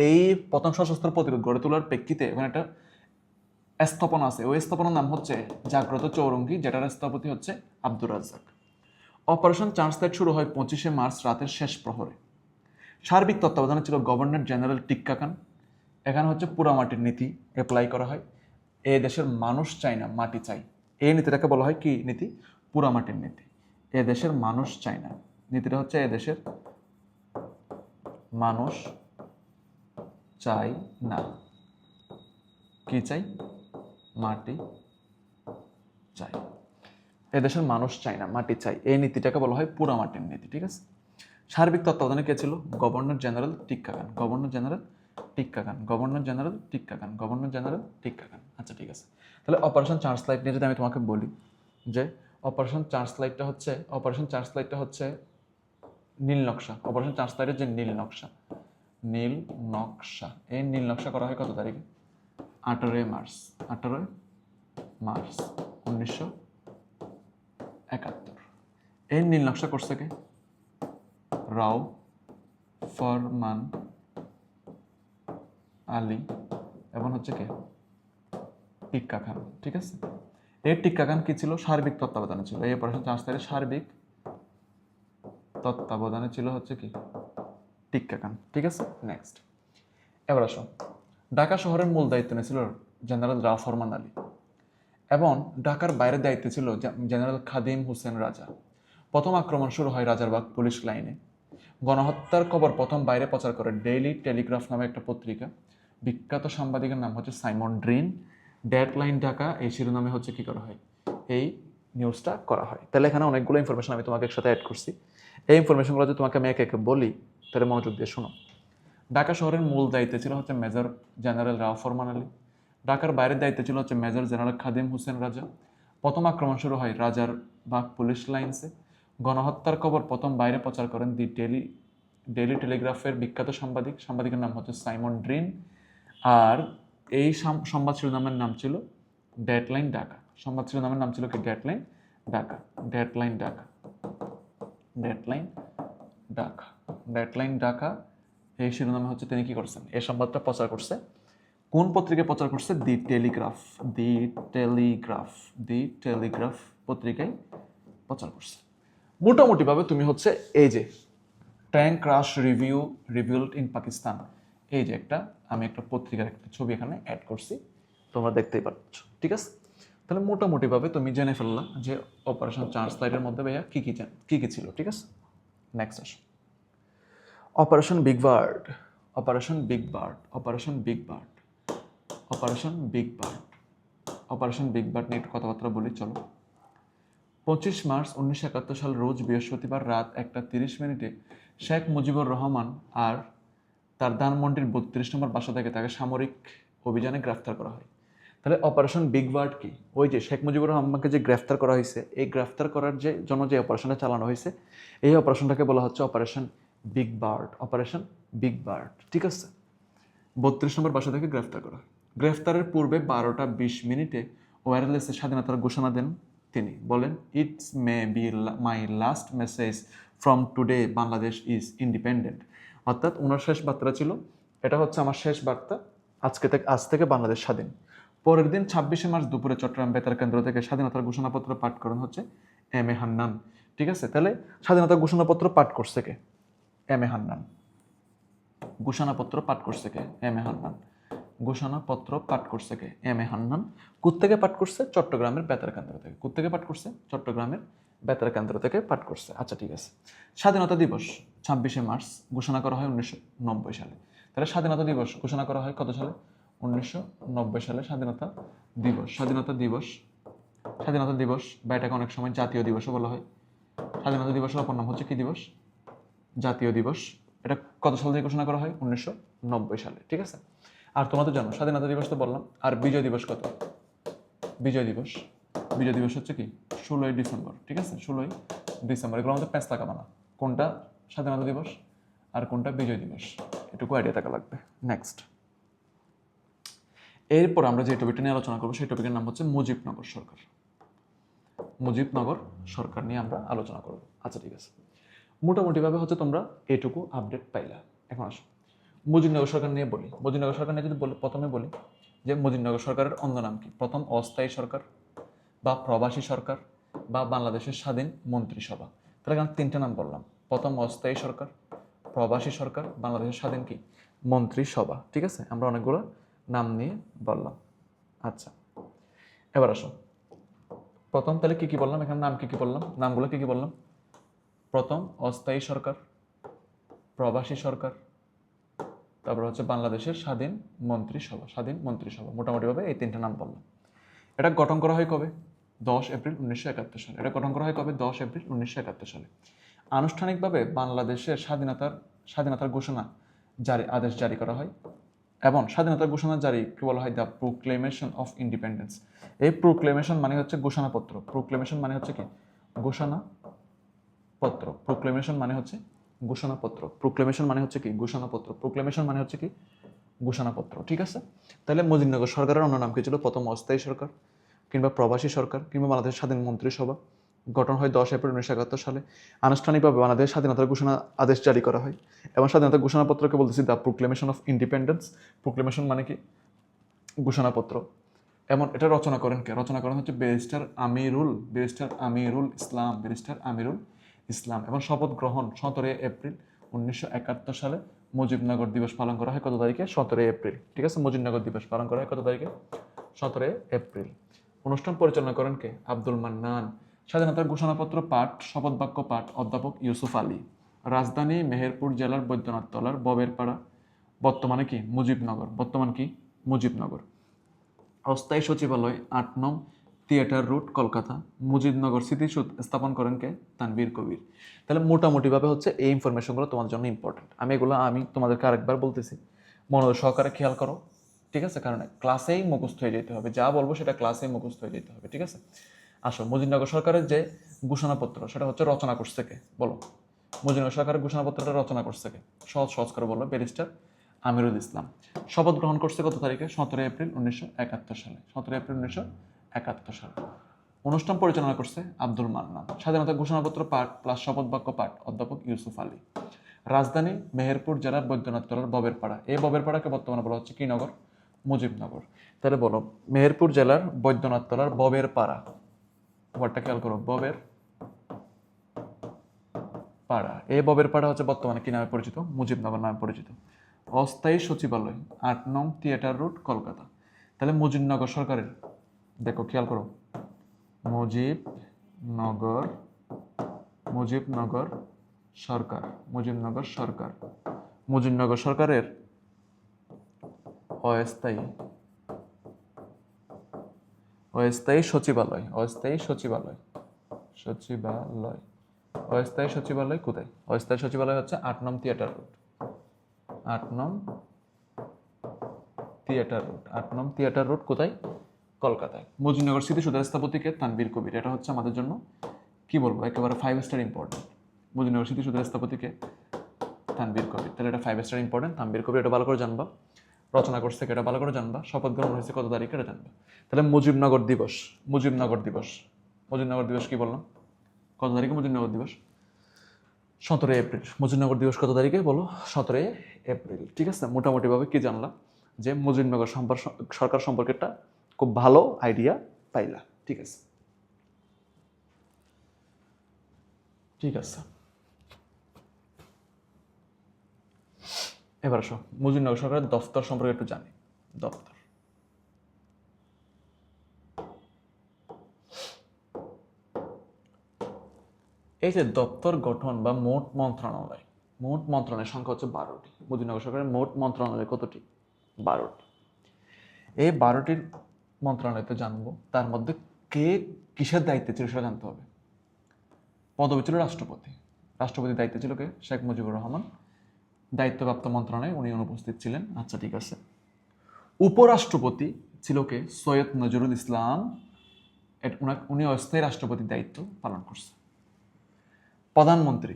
[SPEAKER 1] এই প্রথম সশস্ত্র প্রতিরোধ গড়ে তোলার প্রেক্ষিতে ওখানে একটা স্থাপনা আছে, ওই স্থাপনার নাম হচ্ছে জাগ্রত চৌরঙ্গি, যেটার স্থপতি হচ্ছে আব্দুর রাজ্জাক। অপারেশন চার্জলাইট শুরু হয় 25শে মার্চ রাতের শেষ প্রহরে। সার্বিক তত্ত্বাবধানে ছিল গভর্নর জেনারেল টিক্কা খান। এখানে হচ্ছে পোড়ামাটির নীতি অ্যাপ্লাই করা হয়। এ দেশের মানুষ চাই না, মাটি চাই, এই নীতিটাকে বলা হয় কি নীতি, পোড়ামাটির নীতি। এ দেশের মানুষ চাই না, নীতিটা হচ্ছে এ দেশের মানুষ চাই না, কি চাই, মাটি চাই। এদেশের মানুষ চাই না, মাটি চাই, এই নীতিটাকে বলা হয় পোড়ামাটির নীতি। ঠিক আছে। সার্বিক তত্ত্বাবধানে কে ছিল, গভর্নর জেনারেল টিক্কা খান, গভর্নর জেনারেল টিক্কা খান, গভর্নর জেনারেল টিক্কা খান, গভর্নর জেনারেল টিক্কা খান। আচ্ছা ঠিক আছে। তাহলে অপারেশন চার্জলাইট নিয়ে যদি আমি তোমাকে বলি যে অপারেশন চার্জলাইটটা হচ্ছে নীল নকশা। অপারেশন চার্জলাইটের যে নীল নকশা, এই নীল নকশা করা হয় কত তারিখে, 18 মার্চ 1971। এই নীল নকশা করছে কে, রাও ফরমান আলী এবং হচ্ছে কে, টিক্কা খান। ঠিক আছে। এই টিক্কা খান কি ছিল, সার্বিক তত্ত্বাবধানে ছিল। এই অপারেশন চার্জলাইটের সার্বিক তত্ত্বাবধানে ছিল হচ্ছে কি, টিক্কা খান। ঠিক আছে। নেক্সট, এবার আসো, ঢাকা শহরের মূল দায়িত্ব নিয়েছিল জেনারেল রাও ফরমান আলী এবং ঢাকার বাইরে দায়িত্বে ছিল জেনারেল খাদিম হোসেন রাজা। প্রথম আক্রমণ শুরু হয় রাজারবাগ পুলিশ লাইনে। গণহত্যার খবর প্রথম বাইরে প্রচার করে ডেইলি টেলিগ্রাফ নামে একটা পত্রিকা। বিখ্যাত সাংবাদিকের নাম হচ্ছে সাইমন ড্রিন। ডেডলাইন ঢাকা এই শিরোনামে হচ্ছে কি করা হয়, এই নিউজটা করা হয়। তাহলে এখানে অনেকগুলো ইনফরমেশন আমি তোমাকে একসাথে অ্যাড করছি। এই ইনফরমেশনগুলো যদি তোমাকে আমি একে একে বলি তাহলে মনোযোগ দিয়ে শোনো। ঢাকা শহরের মূল দায়িত্বে ছিল হচ্ছে মেজর জেনারেল রাও ফরমান আলী। ঢাকার বাইরের দায়িত্বে ছিল হচ্ছে মেজর জেনারেল খাদিম হোসেন রাজা। প্রথম আক্রমণ শুরু হয় রাজার বাগ পুলিশ লাইন্সে। গণহত্যার খবর প্রথম বাইরে প্রচার করেন ডেইলি টেলিগ্রাফের বিখ্যাত সাংবাদিকের নাম হচ্ছে সাইমন ড্রিন। আর এই সংবাদ শিরোনামের নাম ছিল ডেডলাইন ঢাকা। সংবাদ শিরোনামের নাম ছিল কি, deadline Dhaka, deadline Dhaka, deadline Dhaka, deadline Dhaka. এই শিরোনামে হচ্ছে তিনি কি করছেন, এই সংবাদটা প্রচার করছে। কোন পত্রিকায় প্রচার করছে, দি টেলিগ্রাফ পত্রিকায় প্রচার করছে। মোটামুটিভাবে তুমি হচ্ছে এই যে tank crash reviewed in Pakistan, এই যে আমি একটা পত্রিকার একটা ছবি এখানে অ্যাড করছি, তোমরা দেখতেই পাচ্ছ। ঠিক আছে। তাহলে মোটামুটিভাবে তুমি জেনে ফেললা যে অপারেশন চার্জলাইটের মধ্যে ভাইয়া কি কি ছিল। ঠিক আছে। নেক্সট আসো, অপারেশন বিগ বার্ড নিয়ে একটু কথাবার্তা বলি চলো। 25 মার্চ 1971 সাল রোজ বৃহস্পতিবার রাত 1:30 শেখ মুজিবুর রহমান আর তার ধানমন্ডির 32 নম্বর বাসা থেকে তাকে সামরিক অভিযানে গ্রেফতার করা হয়। তাহলে অপারেশন বিগ বার্ড কি, ওই যে শেখ মুজিবুর রহমানকে যে গ্রেফতার করা হয়েছে, এই গ্রেফতার করার জন্য যে অপারেশনটা চালানো হয়েছে, এই অপারেশনটাকে বলা হচ্ছে অপারেশন বিগ বার্ড। ঠিক আছে। 32 নম্বর বাসা থেকে গ্রেফতার করা হয়। গ্রেফতারের পূর্বে 12:20 ওয়্যারলেসে স্বাধীনতার ঘোষণা দেন তিনি। বলেন, it's may be my last message from today, Bangladesh is independent. অর্থাৎ ওনার শেষ বার্তা ছিল, এটা হচ্ছে আমার শেষ বার্তা, আজ থেকে বাংলাদেশ স্বাধীন। পরের দিন 26শে মার্চ দুপুরে চট্টগ্রাম বেতার কেন্দ্র থেকে স্বাধীনতার ঘোষণাপত্র পাঠ করেন হচ্ছে এম এ হান্নান। ঠিক আছে। তাহলে স্বাধীনতার ঘোষণাপত্র পাঠ করছে কে, এম এ হান্নান। ঘোষণাপত্র পাঠ করছে কে, এম এ হান্নান। ঘোষণাপত্র পাঠ করছে কে, এম এ হান্নান। কোত্থেকে পাঠ করছে, চট্টগ্রামের বেতার কেন্দ্র থেকে। কোত্থেকে পাঠ করছে, চট্টগ্রামের বেতার কেন্দ্র থেকে পাঠ করছে। আচ্ছা ঠিক আছে। স্বাধীনতা দিবস 26শে মার্চ ঘোষণা করা হয় 1990 সালে। তাহলে স্বাধীনতা দিবস ঘোষণা করা হয় কত সালে, 1990 সালে স্বাধীনতা দিবস বা এটাকে অনেক সময় জাতীয় দিবসও বলা হয়। স্বাধীনতা দিবসের অপর নাম হচ্ছে কি দিবস, জাতীয় দিবস। এটা কত সাল থেকে ঘোষণা করা হয়, 1990 সালে। ঠিক আছে। আর তোমরা তো জানো স্বাধীনতা দিবস তো বললাম। আর বিজয় দিবস কত, বিজয় দিবস হচ্ছে কি 16ই ডিসেম্বর। ঠিক আছে, 16ই ডিসেম্বর। এগুলো আমাদের 5 টাকা বানা, কোনটা স্বাধীনতা দিবস আর কোনটা বিজয় দিবস। এটুকু আইডিয়া থাকা লাগবে। নেক্সট, এরপর আমরা যে টপিকটা নিয়ে আলোচনা করবো সেই টপিকের নাম হচ্ছে মুজিবনগর সরকার। মুজিবনগর সরকার নিয়ে আমরা আলোচনা করব। আচ্ছা ঠিক আছে, মোটামুটিভাবে হচ্ছে তোমরা এটুকু আপডেট পাইলা। এখন আসো মুজিবনগর সরকার নিয়ে বলি। মুজিবনগর সরকার নিয়ে যদি প্রথমে বলি যে মুজিবনগর সরকারের অন্য নাম কি? প্রথম অস্থায়ী সরকার বা প্রবাসী সরকার বা বাংলাদেশের স্বাধীন মন্ত্রিসভা। তাহলে এখানে তিনটা নাম বললাম, প্রথম অস্থায়ী সরকার, প্রবাসী সরকার, বাংলাদেশের স্বাধীন কি মন্ত্রিসভা। ঠিক আছে, আমরা অনেকগুলো নাম নিয়ে বললাম। আচ্ছা এবার আসো প্রথম তাহলে কি কি বললাম, এখানে নাম কি কি বললাম, নামগুলো কি কি বললাম? প্রথম অস্থায়ী সরকার, প্রবাসী সরকার, তারপর হচ্ছে বাংলাদেশের স্বাধীন মন্ত্রিসভা। স্বাধীন মন্ত্রিসভা মোটামুটিভাবে এই তিনটা নাম বললাম। এটা গঠন করা হয় কবে? 10 এপ্রিল 1971 সালে। এটা গঠন করা হয় কবে? 10 এপ্রিল 1971 সালে। আনুষ্ঠানিকভাবে বাংলাদেশের স্বাধীনতার ঘোষণা আদেশ জারি করা হয় এবং স্বাধীনতার ঘোষণা জারিকে বলা হয় দ্য প্রোক্লেমেশন অফ ইন্ডিপেন্ডেন্স। এই প্রোক্লেমেশন মানে হচ্ছে ঘোষণাপত্র। প্রোক্লেমেশন মানে হচ্ছে কি? ঘোষণাপত্র। প্রোক্লেমেশন মানে হচ্ছে ঘোষণাপত্র। প্রোক্লেমেশন মানে হচ্ছে কি? ঘোষণাপত্র। প্রোক্লেমেশন মানে হচ্ছে কি? ঘোষণাপত্র। ঠিক আছে, তাহলে মুজিবনগর সরকারের অন্য নাম কি ছিল? প্রথম অস্থায়ী সরকার কিংবা প্রবাসী সরকার কিংবা বাংলাদেশ স্বাধীন মন্ত্রিসভা। গঠন হয় 10 এপ্রিল 1971 সালে। আনুষ্ঠানিকভাবে বাংলাদেশ স্বাধীনতার ঘোষণা আদেশ জারি করা হয় এবং স্বাধীনতার ঘোষণাপত্রকে বলতেছি the proclamation of independence. Proclamation মানে কি? ঘোষণাপত্র। এমন এটা রচনা করেন কে? রচনা করেন হচ্ছে ব্যারিস্টার আমিরুল ইসলাম। এবং শপথ গ্রহণ 17 এপ্রিল 1971 সালে মুজিবনগর দিবস পালন করা হয় কত তারিখে? 17 এপ্রিল। ঠিক আছে, মুজিবনগর দিবস পালন করা হয় কত তারিখে? 17 এপ্রিল। অনুষ্ঠান পরিচালনা করেন কে? আব্দুল মান্নান। স্বাধীনতার ঘোষণাপত্র পাঠ, শপথ বাক্য পাঠ অধ্যাপক ইউসুফ আলী। রাজধানী মেহেরপুর জেলার বৈদ্যনাথ তলার ববেরপাড়া, বর্তমানে কি মুজিবনগর। বর্তমান কি মুজিবনগর। অস্থায়ী সচিবালয় 8 নং থিয়েটার রোড, কলকাতা। মুজিবনগর স্মৃতিসৌধ স্থাপন করেন কে? তানভীর কবির। তাহলে মোটামুটিভাবে হচ্ছে এই ইনফরমেশনগুলো তোমার জন্য ইম্পর্টেন্ট। আমি তোমাদেরকে আরেকবার বলতেছি, মনোযোগ সহকারে খেয়াল করো। ঠিক আছে, কারণ ক্লাসেই মুখস্থ হয়ে যেতে হবে, যা বলবো সেটা ক্লাসেই মুখস্থ হয়ে যেতে হবে। ঠিক আছে, আসো মুজিবনগর সরকারের যে ঘোষণাপত্র সেটা হচ্ছে রচনা করছে কে? বলো, মুজিবনগর সরকারের ঘোষণাপত্রটা রচনা করছে কে? সহজ করে বলো। ব্যারিস্টার আমিরুল ইসলাম। শপথ গ্রহণ করছে কত তারিখে? 17 এপ্রিল 1971 সালে। 17 এপ্রিল 1971 সালে। অনুষ্ঠান পরিচালনা করছে আব্দুল মান্নান। স্বাধীনতা ঘোষণাপত্র পাঠ প্লাস শপথ বাক্য পাঠ অধ্যাপক ইউসুফ আলী। রাজধানী মেহেরপুর জেলার বৈদ্যনাথ তলার ববেরপাড়া। এই ববেরপাড়াকে বর্তমানে বলা হচ্ছে কি নগর? মুজিবনগর। তাহলে বলো, মেহেরপুর জেলার বৈদ্যনাথ তলার ববেরপাড়া, ওয়ার্ডটা খেয়াল করো, ববের পাড়া। এই ববেরপাড়া হচ্ছে বর্তমানে কি নামে পরিচিত? মুজিবনগর নামে পরিচিত। অস্থায়ী সচিবালয় 8 নং থিয়েটার রোড, কলকাতা। তাহলে মুজিবনগর সরকারের, দেখো খেয়াল করো, মুজিবনগর সরকার। মুজিবনগর সরকারের অস্থায়ী সচিবালয় কোথায়? অস্থায়ী সচিবালয় হচ্ছে 8 নং থিয়েটার রোড। 8 নং থিয়েটার রোড কোথায়? কলকাতায়। মুজিবনগর স্মৃতিসৌধের স্থপতিকে? তানভীর কবির। এটা হচ্ছে আমাদের জন্য কি বলবো, একেবারে 5 স্টার ইম্পর্টেন্ট। মুজিবনগর স্মৃতিসৌধের স্থপতিকে? তানভীর কবির। তাহলে এটা 5 স্টার ইম্পর্টেন্ট। তানভীর কবির, এটা ভালো করে জানবা। রচনা করছে এটা ভালো করে জানবা। শপথ গ্রহণ হয়েছে কত তারিখে? এটা জানবা। তাহলে মুজিবনগর দিবস কি বললাম? কত তারিখে মুজিবনগর দিবস? 17 এপ্রিল। মুজিবনগর দিবস কত তারিখে বলো? 17 এপ্রিল। ঠিক আছে, মোটামুটিভাবে কি জানলাম? যে মুজিবনগর সরকার সম্পর্কে একটা খুব ভালো আইডিয়া পাইলা। ঠিক আছে, এবার আসো মুজিবনগর সরকারের দফতর সম্পর্কে একটু জানি। দফতর, এই যে দপ্তর গঠন বা মোট মন্ত্রণালয়ের সংখ্যা হচ্ছে 12টি। মুজিবনগর সরকারের মোট মন্ত্রণালয় কতটি? 12টি। এই 12টির মন্ত্রণালয়তে জানবো তার মধ্যে কে কিসের দায়িত্বে ছিল সেটা জানতে হবে। পদবি ছিল রাষ্ট্রপতির দায়িত্বে ছিল কে? শেখ মুজিবুর রহমান। দায়িত্বপ্রাপ্ত মন্ত্রণালয়ে উনি অনুপস্থিত ছিলেন। আচ্ছা ঠিক আছে। উপরাষ্ট্রপতি ছিল কে? সৈয়দ নজরুল ইসলাম। উনি অস্থায়ী রাষ্ট্রপতির দায়িত্ব পালন করছে। প্রধানমন্ত্রী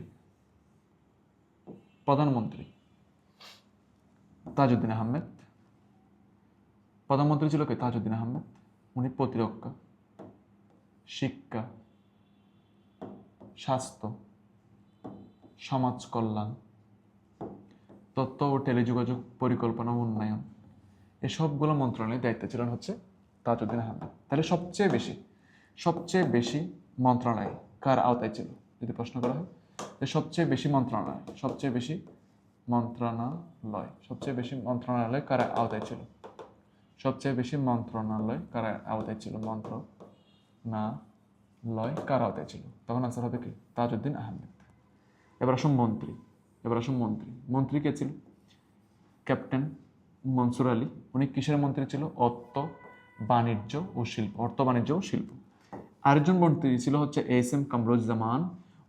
[SPEAKER 1] তাজউদ্দিন আহমেদ। প্রধানমন্ত্রী ছিল কে? তাজউদ্দিন আহমেদ। উনি প্রতিরক্ষা, শিক্ষা, স্বাস্থ্য, সমাজ কল্যাণ, তথ্য ও টেলিযোগাযোগ পরিকল্পনা ও উন্নয়ন, এসবগুলো মন্ত্রণালয়ের দায়িত্বে ছিলেন হচ্ছে তাজউদ্দিন আহমেদ। তাহলে সবচেয়ে বেশি মন্ত্রণালয় কার আওতায় ছিল যদি প্রশ্ন করা হয়? সবচেয়ে বেশি মন্ত্রণালয় কার আওতায় ছিল? তখন আনসার হবে কি? তাজউদ্দিন আহমেদ। এবার আসুন মন্ত্রী কে ছিল? ক্যাপ্টেন মনসুর আলী। উনি কিসের মন্ত্রী ছিল? অর্থ বাণিজ্য ও শিল্প। আরেকজন মন্ত্রী ছিল হচ্ছে এস এম কামরুজ্জামান।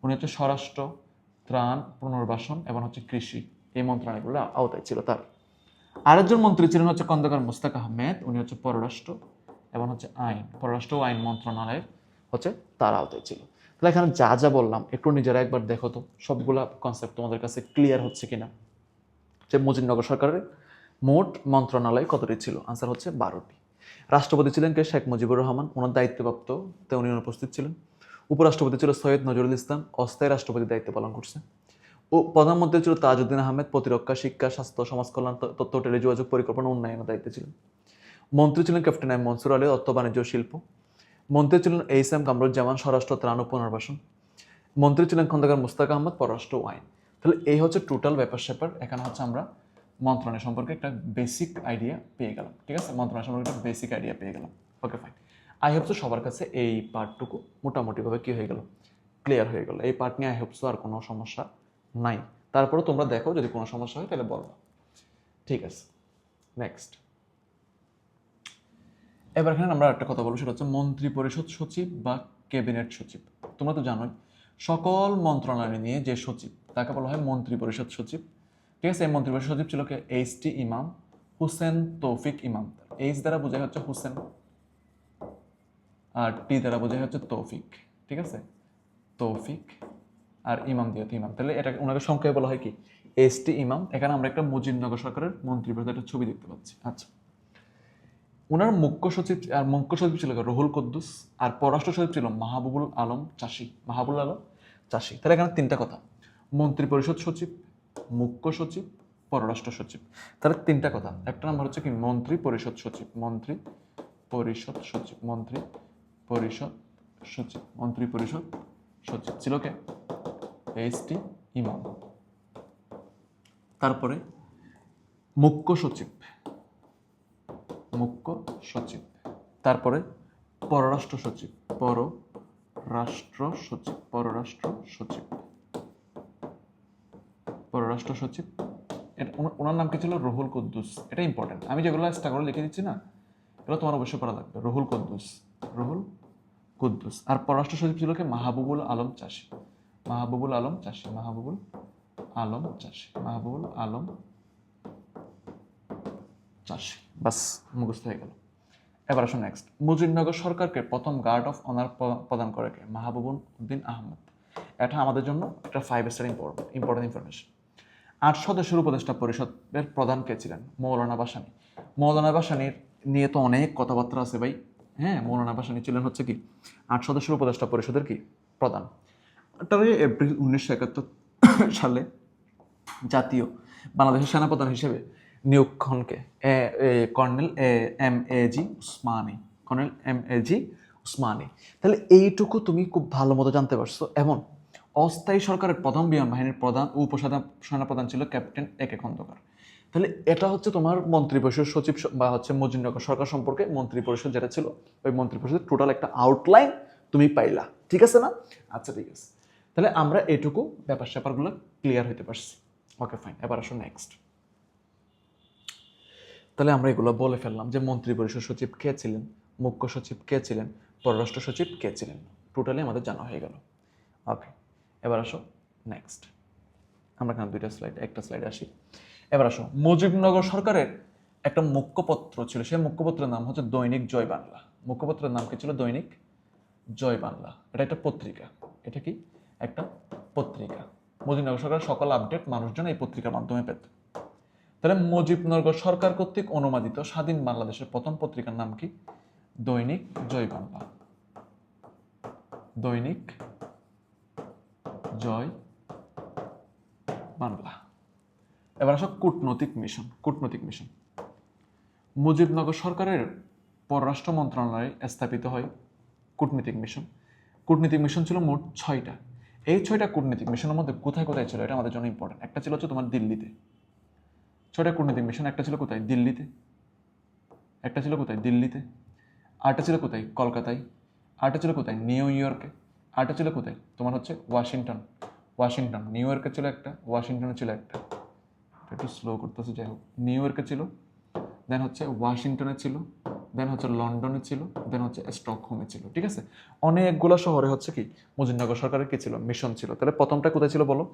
[SPEAKER 1] উনি হচ্ছে স্বরাষ্ট্র, ত্রাণ, পুনর্বাসন এবং হচ্ছে কৃষি, এই মন্ত্রণালয়গুলো আওতায় ছিল তার। আরেকজন মন্ত্রী ছিলেন হচ্ছে খন্দকার মোস্তাক আহমেদ। উনি হচ্ছে পররাষ্ট্র ও আইন মন্ত্রণালয়ের হচ্ছে তার আওতায় ছিল। তাহলে এখানে যা যা বললাম একটু নিজেরা একবার দেখো তো সবগুলা কনসেপ্ট তোমাদের কাছে ক্লিয়ার হচ্ছে কিনা। যে মুজিবনগর সরকারের মোট মন্ত্রণালয় কতটি ছিল? আনসার হচ্ছে 12টি। রাষ্ট্রপতি ছিলেন কে? শেখ মুজিবুর রহমান। ওনার দায়িত্বপ্রাপ্ত উনি অনুপস্থিত ছিলেন। উপরাষ্ট্রপতি ছিল সৈয়দ নজরুল ইসলাম, অস্থায়ী রাষ্ট্রপতির দায়িত্ব পালন করছে। ও প্রধানমন্ত্রী ছিল তাজউদ্দিন আহমেদ, প্রতিরক্ষা, শিক্ষা, স্বাস্থ্য, সমাজ কল্যাণ, তথ্য টেলিযোগাযোগ পরিকল্পনা উন্নয়নের দায়িত্বে ছিলেন। মন্ত্রী ছিলেন ক্যাপ্টেন এম মনসুর আলী, অর্থ বাণিজ্য শিল্প। মন্ত্রী ছিলেন এইচ এম কামরুজ্জামান, স্বরাষ্ট্র, ত্রাণ ও পুনর্বাসন। মন্ত্রী ছিলেন খন্দকার মোস্তাক আহমদ, পররাষ্ট্র ও আইন। তাহলে এই হচ্ছে টোটাল ব্যাপার স্যাপার। এখানে হচ্ছে আমরা মন্ত্রণালয় সম্পর্কে একটা বেসিক আইডিয়া পেয়ে গেলাম। ঠিক আছে, মন্ত্রণালয় সম্পর্কে একটা বেসিক আইডিয়া পেয়ে গেলাম। Okay fine. I hope so সবার কাছে এই পার্টটুকু মোটামুটিভাবে কি হয়ে গেল? ক্লিয়ার হয়ে গেল। এই পার্ট নিয়ে আই হোপ সো আর কোনো সমস্যা নাই। তারপরে তোমরা দেখো যদি কোনো সমস্যা হয় তাহলে বলবো। ঠিক আছে, নেক্সট। এবার এখানে আমরা একটা কথা বলবো, সেটা হচ্ছে মন্ত্রী পরিষদ সচিব বা ক্যাবিনেট সচিব। তোমরা তো জানোই সকল মন্ত্রণালয় নিয়ে যে সচিব তাকে বলা হয় মন্ত্রী পরিষদ সচিব। ঠিক আছে, এই মন্ত্রী পরিষদ সচিব ছিল কে? এইচ টি ইমাম, হুসেন তৌফিক ইমাম। এইচ দ্বারা বোঝায় হচ্ছে হুসেন, আর টি দ্বারা বোঝায় হচ্ছে তৌফিক। ঠিক আছে, তৌফিক আর ইমাম দিয়ে ইমাম। তাহলে এটা ওনাকে সংক্ষেপে বলা হয় কি? এইচ টি ইমাম। এখানে আমরা একটা মুজিবনগর সরকারের মন্ত্রী পরিষদের একটা ছবি দেখতে পাচ্ছি। আচ্ছা, ওনার মুখ্য সচিব ছিল রুহুল কুদ্দুস, আর পররাষ্ট্র সচিব ছিল মাহবুবুল আলম চাষি। তাহলে এখানে তিনটা কথা: মন্ত্রী পরিষদ সচিব, মুখ্য সচিব, পররাষ্ট্র সচিব। তাহলে তিনটা কথা। একটা নাম্বার হচ্ছে কি? মন্ত্রী পরিষদ সচিব ছিল কে? এইচ টি ইমাম। তারপরে মুখ্য সচিব, তারপরে পররাষ্ট্র সচিব। ওনার নাম কি ছিল? রুহুল কুদ্দুস। এটা ইম্পর্টেন্ট, আমি যেগুলো এক্সট্রা করে লিখে দিচ্ছি না, এগুলো তোমার অবশ্যই পড়া লাগবে। রুহুল কুদ্দুস। আর পররাষ্ট্র সচিব ছিল কে? মাহবুবুল আলম চাষি। বাস, মুখস্থ হয়ে গেল। এবার আসুন নেক্সট। মুজিবনগর সরকারকে প্রথম গার্ড অফ অনার প্রদান করে কে? মাহবুবুল উদ্দিন আহমেদ। এটা আমাদের জন্য একটা 5 স্টার ইম্পর্টেন্ট ইনফরমেশন। 8 সদস্যের উপদেষ্টা পরিষদের প্রধান কে ছিলেন? মৌলানা ভাসানীর নিয়ে তো অনেক কথাবার্তা আছে ভাই। হ্যাঁ, মৌলানা ভাসানী ছিলেন হচ্ছে কি 8 সদস্যের উপদেষ্টা পরিষদের কি প্রধান। 18 এপ্রিল 1971 সালে জাতীয় বাংলাদেশের সেনাপ্রধান হিসেবে নিয়োগ হন কে? কর্নেল এম এ জি উসমানী। তাহলে এইটুকু তুমি খুব ভালো মতো জানতে পারছো। এমন অস্থায়ী সরকারের প্রথম বিমান বাহিনীর প্রধান ও সেনাপ্রধান ছিল ক্যাপ্টেন এ কে খন্দকার। তাহলে এটা হচ্ছে তোমার মন্ত্রী পরিষদ সচিব বা হচ্ছে মুজিবনগর সরকার সম্পর্কে মন্ত্রী পরিষদ যেটা ছিল, ওই মন্ত্রী পরিষদের টোটাল একটা আউটলাইন তুমি পাইলা। ঠিক আছে না? আচ্ছা, ঠিক আছে। তাহলে আমরা এইটুকু ব্যাপার স্যাপারগুলো ক্লিয়ার হইতে পারছি। Okay fine. এবার আসো নেক্সট। তাহলে আমরা এগুলো বলে ফেললাম যে মন্ত্রী পরিষদ সচিব কে ছিলেন, মুখ্য সচিব কে ছিলেন, পররাষ্ট্র সচিব কে ছিলেন। টোটালি আমাদের জানা হয়ে গেল। ওকে, এবার আসো নেক্সট। আমরা এখানে একটা স্লাইড আসি। এবার আসো, মুজিবনগর সরকারের একটা মুখপত্র ছিল, সেই মুখপত্রের নাম হচ্ছে দৈনিক জয় বাংলা। মুখপত্রের নাম কি ছিল? দৈনিক জয় বাংলা। এটা একটা পত্রিকা। এটা কি? একটা পত্রিকা। মুজিবনগর সরকারের সকল আপডেট মানুষজন এই পত্রিকার মাধ্যমে পেত। তাহলে মুজিবনগর সরকার কর্তৃক অনুমোদিত স্বাধীন বাংলাদেশের প্রথম পত্রিকার নাম কি? দৈনিক জয় বাংলা। দৈনিক জয় বাংলা। এবার আসো কূটনৈতিক মিশন। কূটনৈতিক মিশন মুজিবনগর সরকারের পররাষ্ট্র মন্ত্রণালয়ে স্থাপিত হয় কূটনৈতিক মিশন। কূটনৈতিক মিশন ছিল মোট 6টা। এই 6টা কূটনৈতিক মিশনের মধ্যে কোথায় কোথায় ছিল এটা আমাদের জন্য ইম্পর্টেন্ট। একটা ছিল হচ্ছে তোমার দিল্লিতে, 6টা কূটনৈতিক মিশন। একটা ছিল কোথায়? দিল্লিতে। একটা ছিল কোথায়? দিল্লিতে। আরেকটা ছিল কোথায়? কলকাতায়। আরেকটা ছিল কোথায়? নিউ ইয়র্কে। আরেকটা ছিল কোথায়? তোমার হচ্ছে ওয়াশিংটন। ওয়াশিংটন নিউ ইয়র্কে ছিল একটা, ওয়াশিংটনে ছিল একটা। একটু স্লো করতেছে, যাই হোক। নিউ ইয়র্কে ছিল, দেন হচ্ছে ওয়াশিংটনে ছিল, দেন হচ্ছে লন্ডনে ছিল, দেন হচ্ছে স্টকহোমে ছিল। ঠিক আছে, অনেকগুলো শহরে হচ্ছে কি মুজিবনগর সরকারের কি ছিল? মিশন ছিল। তাহলে প্রথমটা কোথায় ছিল বলো?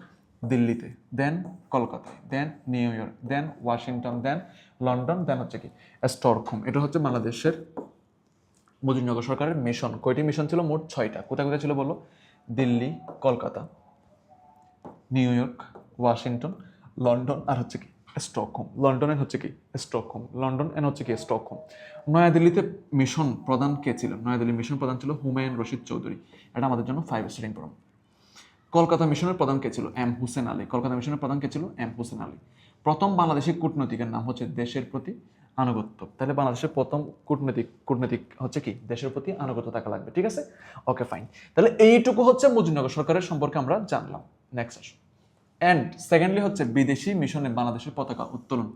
[SPEAKER 1] দিল্লিতে, দেন কলকাতায়, দেন নিউ ইয়র্ক, দেন ওয়াশিংটন, দেন লন্ডন, দেন হচ্ছে কি স্টকহোম। এটা হচ্ছে বাংলাদেশের মুজিবনগর সরকারের মিশন। কয়টি মিশন ছিল? মোট 6টা। কোথায় কোথায় ছিল বলো? Delhi, Kolkata, New York, Washington, London আর হচ্ছে কি স্টকহোম। লন্ডনের হচ্ছে কি স্টকহোম। লন্ডন এন্ড হচ্ছে কি স্টকহোম। নয়াদিল্লিতে মিশন প্রধান কে ছিল? নয়াদিল্লি মিশন প্রধান ছিল হুমায়ুন রশিদ চৌধুরী। এটা আমাদের জন্য 5 স্টার ইম্পর্টেন্ট। কলকাতা মিশনের প্রধান কে ছিল? এম হুসেন আলী। কলকাতা মিশনের প্রধান কে ছিল? এম হুসেন আলী। প্রথম বাংলাদেশি কূটনৈতিকের নাম হচ্ছে দেশের প্রতি আনুগত্য। তাহলে বাংলাদেশের প্রথম কূটনৈতিক হচ্ছে কি দেশের প্রতি আনুগত্য থাকা লাগবে। ঠিক আছে, ওকে ফাইন। তাহলে এইটুকু হচ্ছে মুজিবনগর সরকারের সম্পর্কে আমরা জানলাম। নেক্সট আসো। অ্যান্ড সেকেন্ডলি হচ্ছে বিদেশি মিশনে বাংলাদেশের পতাকা উত্তোলন।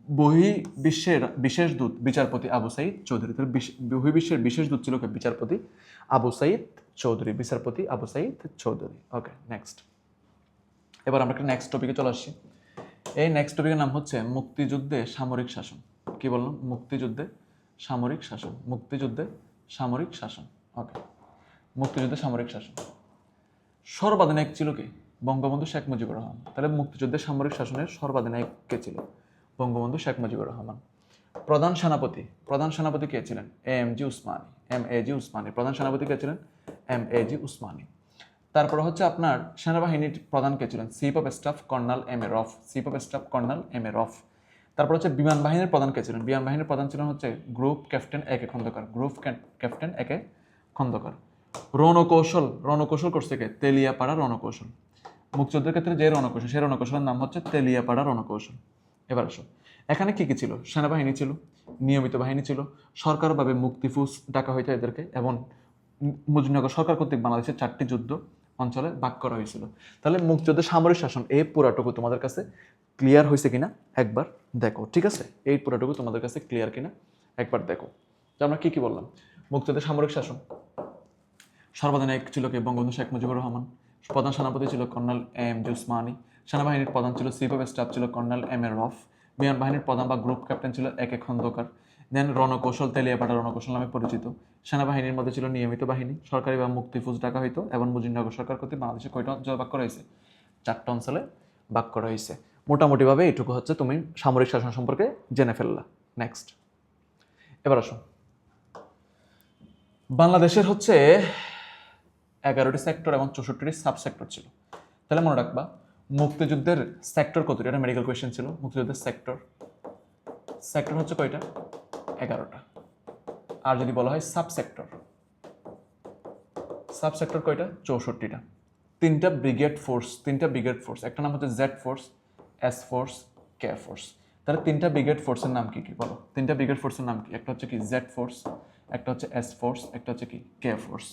[SPEAKER 1] বহির্বিশ্বের বিশেষ দূত বিচারপতি আবু সাইদ চৌধুরী। তাহলে বহির্বিশ্বের বিশেষ দূত ছিল বিচারপতি আবু সাইদ চৌধুরী। বিচারপতি আবু সাইদ চৌধুরী। Okay next. এবার আমরা একটা নেক্সট টপিকে চলে আসছি। এই নেক্সট টপিকের নাম হচ্ছে মুক্তিযুদ্ধে সামরিক শাসন। কি বললাম? মুক্তিযুদ্ধে সামরিক শাসন। মুক্তিযুদ্ধে সামরিক শাসন। ওকে, মুক্তিযুদ্ধে সামরিক শাসন। সর্বাধিনায়ক ছিল কে? বঙ্গবন্ধু শেখ মুজিবুর রহমান। তাহলে মুক্তিযুদ্ধের সামরিক শাসনের সর্বাধিনায়ক কে ছিল? বঙ্গবন্ধু শেখ মুজিবুর রহমান। প্রধান সেনাপতি কে ছিলেন? এএমজি উসমানী। এমএজি উসমানী। প্রধান সেনাপতি কে ছিলেন? এমএজি উসমানী। তারপরে হচ্ছে আপনার সেনাবাহিনীর প্রধান কে ছিলেন? Chief of staff colonel M A Rob. Chief of staff colonel M A Rob. তারপর হচ্ছে বিমান বাহিনীর প্রধান কে ছিলেন? বিমান বাহিনীর প্রধান ছিলেন হচ্ছে গ্রুপ ক্যাপ্টেন এ কে খন্দকার। গ্রুপ ক্যাপ্টেন এ কে খন্দকার। রণকৌশল করছে কে? তেলিয়াপাড়া রণকৌশল। মুক্তিযুদ্ধের ক্ষেত্রে যে রণকৌশল, সেই রণকৌশলের নাম হচ্ছে তেলিয়াপাড়া রণকৌশল। এবার আসো, এখানে কি কি ছিল? সেনাবাহিনী ছিল, নিয়মিত বাহিনী ছিল, সরকারভাবে মুক্তিফৌজ ডাকা হইতো এদেরকে, এবং মুজিবনগর সরকার কর্তৃক বাংলাদেশের 4টি যুদ্ধ অঞ্চলে ভাগ করা হয়েছিল। তাহলে মুক্তিযুদ্ধের সামরিক শাসন এই পুরাটুকু তোমাদের কাছে ক্লিয়ার হয়েছে কিনা একবার দেখো। ঠিক আছে, এই পুরাটুকু তোমাদের কাছে ক্লিয়ার কিনা একবার দেখো। তো আমরা কি কি বললাম? মুক্তিযুদ্ধের সামরিক শাসন সর্বাধিনায়ক ছিল কে? বঙ্গবন্ধু শেখ মুজিবুর রহমান। প্রধান সেনাপতি ছিল কর্নেল এম জি উসমানী। সেনাবাহিনীর প্রধান ছিল, চিফ অফ স্টাফ ছিল কর্নেল এম এ রফ। বিমান বাহিনীর প্রধান বা গ্রুপ ক্যাপ্টেন ছিল এ কে খন্দকার। দেন রণকৌশল তেলিয়াপাড়া রণকৌশল নামে পরিচিত। সেনাবাহিনীর মধ্যে ছিল নিয়মিত বাহিনী, সরকারি বা মুক্তিফৌজ ডাকা হইতো, এবং মুজিবনগর সরকার কর্তৃক বাংলাদেশে কয়টা অঞ্চলে ভাগ করা হয়েছে? 4টা অঞ্চলে ভাগ করা হয়েছে। মোটামুটিভাবে এইটুকু হচ্ছে তুমি সামরিক শাসন সম্পর্কে জেনে ফেললা। নেক্সট, এবার আসো। বাংলাদেশের হচ্ছে 11টি সেক্টর এবং 64টি সাব সেক্টর ছিল। তাহলে মনে রাখবা মুক্তিযুদ্ধের সেক্টর কতটি? এটা মেডিকেল কোয়েশ্চেন ছিল। মুক্তিযুদ্ধের সেক্টর হচ্ছে কয়টা? 11টা। আর যদি বলা হয় সাব সেক্টর কয়টা? 64টা। 3টা ব্রিগেড ফোর্স। একটা নাম হচ্ছে Z force, S force, K force. তাহলে 3টা ব্রিগেড ফোর্সের নাম কি কি বলো? 3টা ব্রিগেড ফোর্সের নাম কি? একটা হচ্ছে কি জেড ফোর্স, একটা হচ্ছে এস ফোর্স, একটা হচ্ছে কি কে ফোর্স।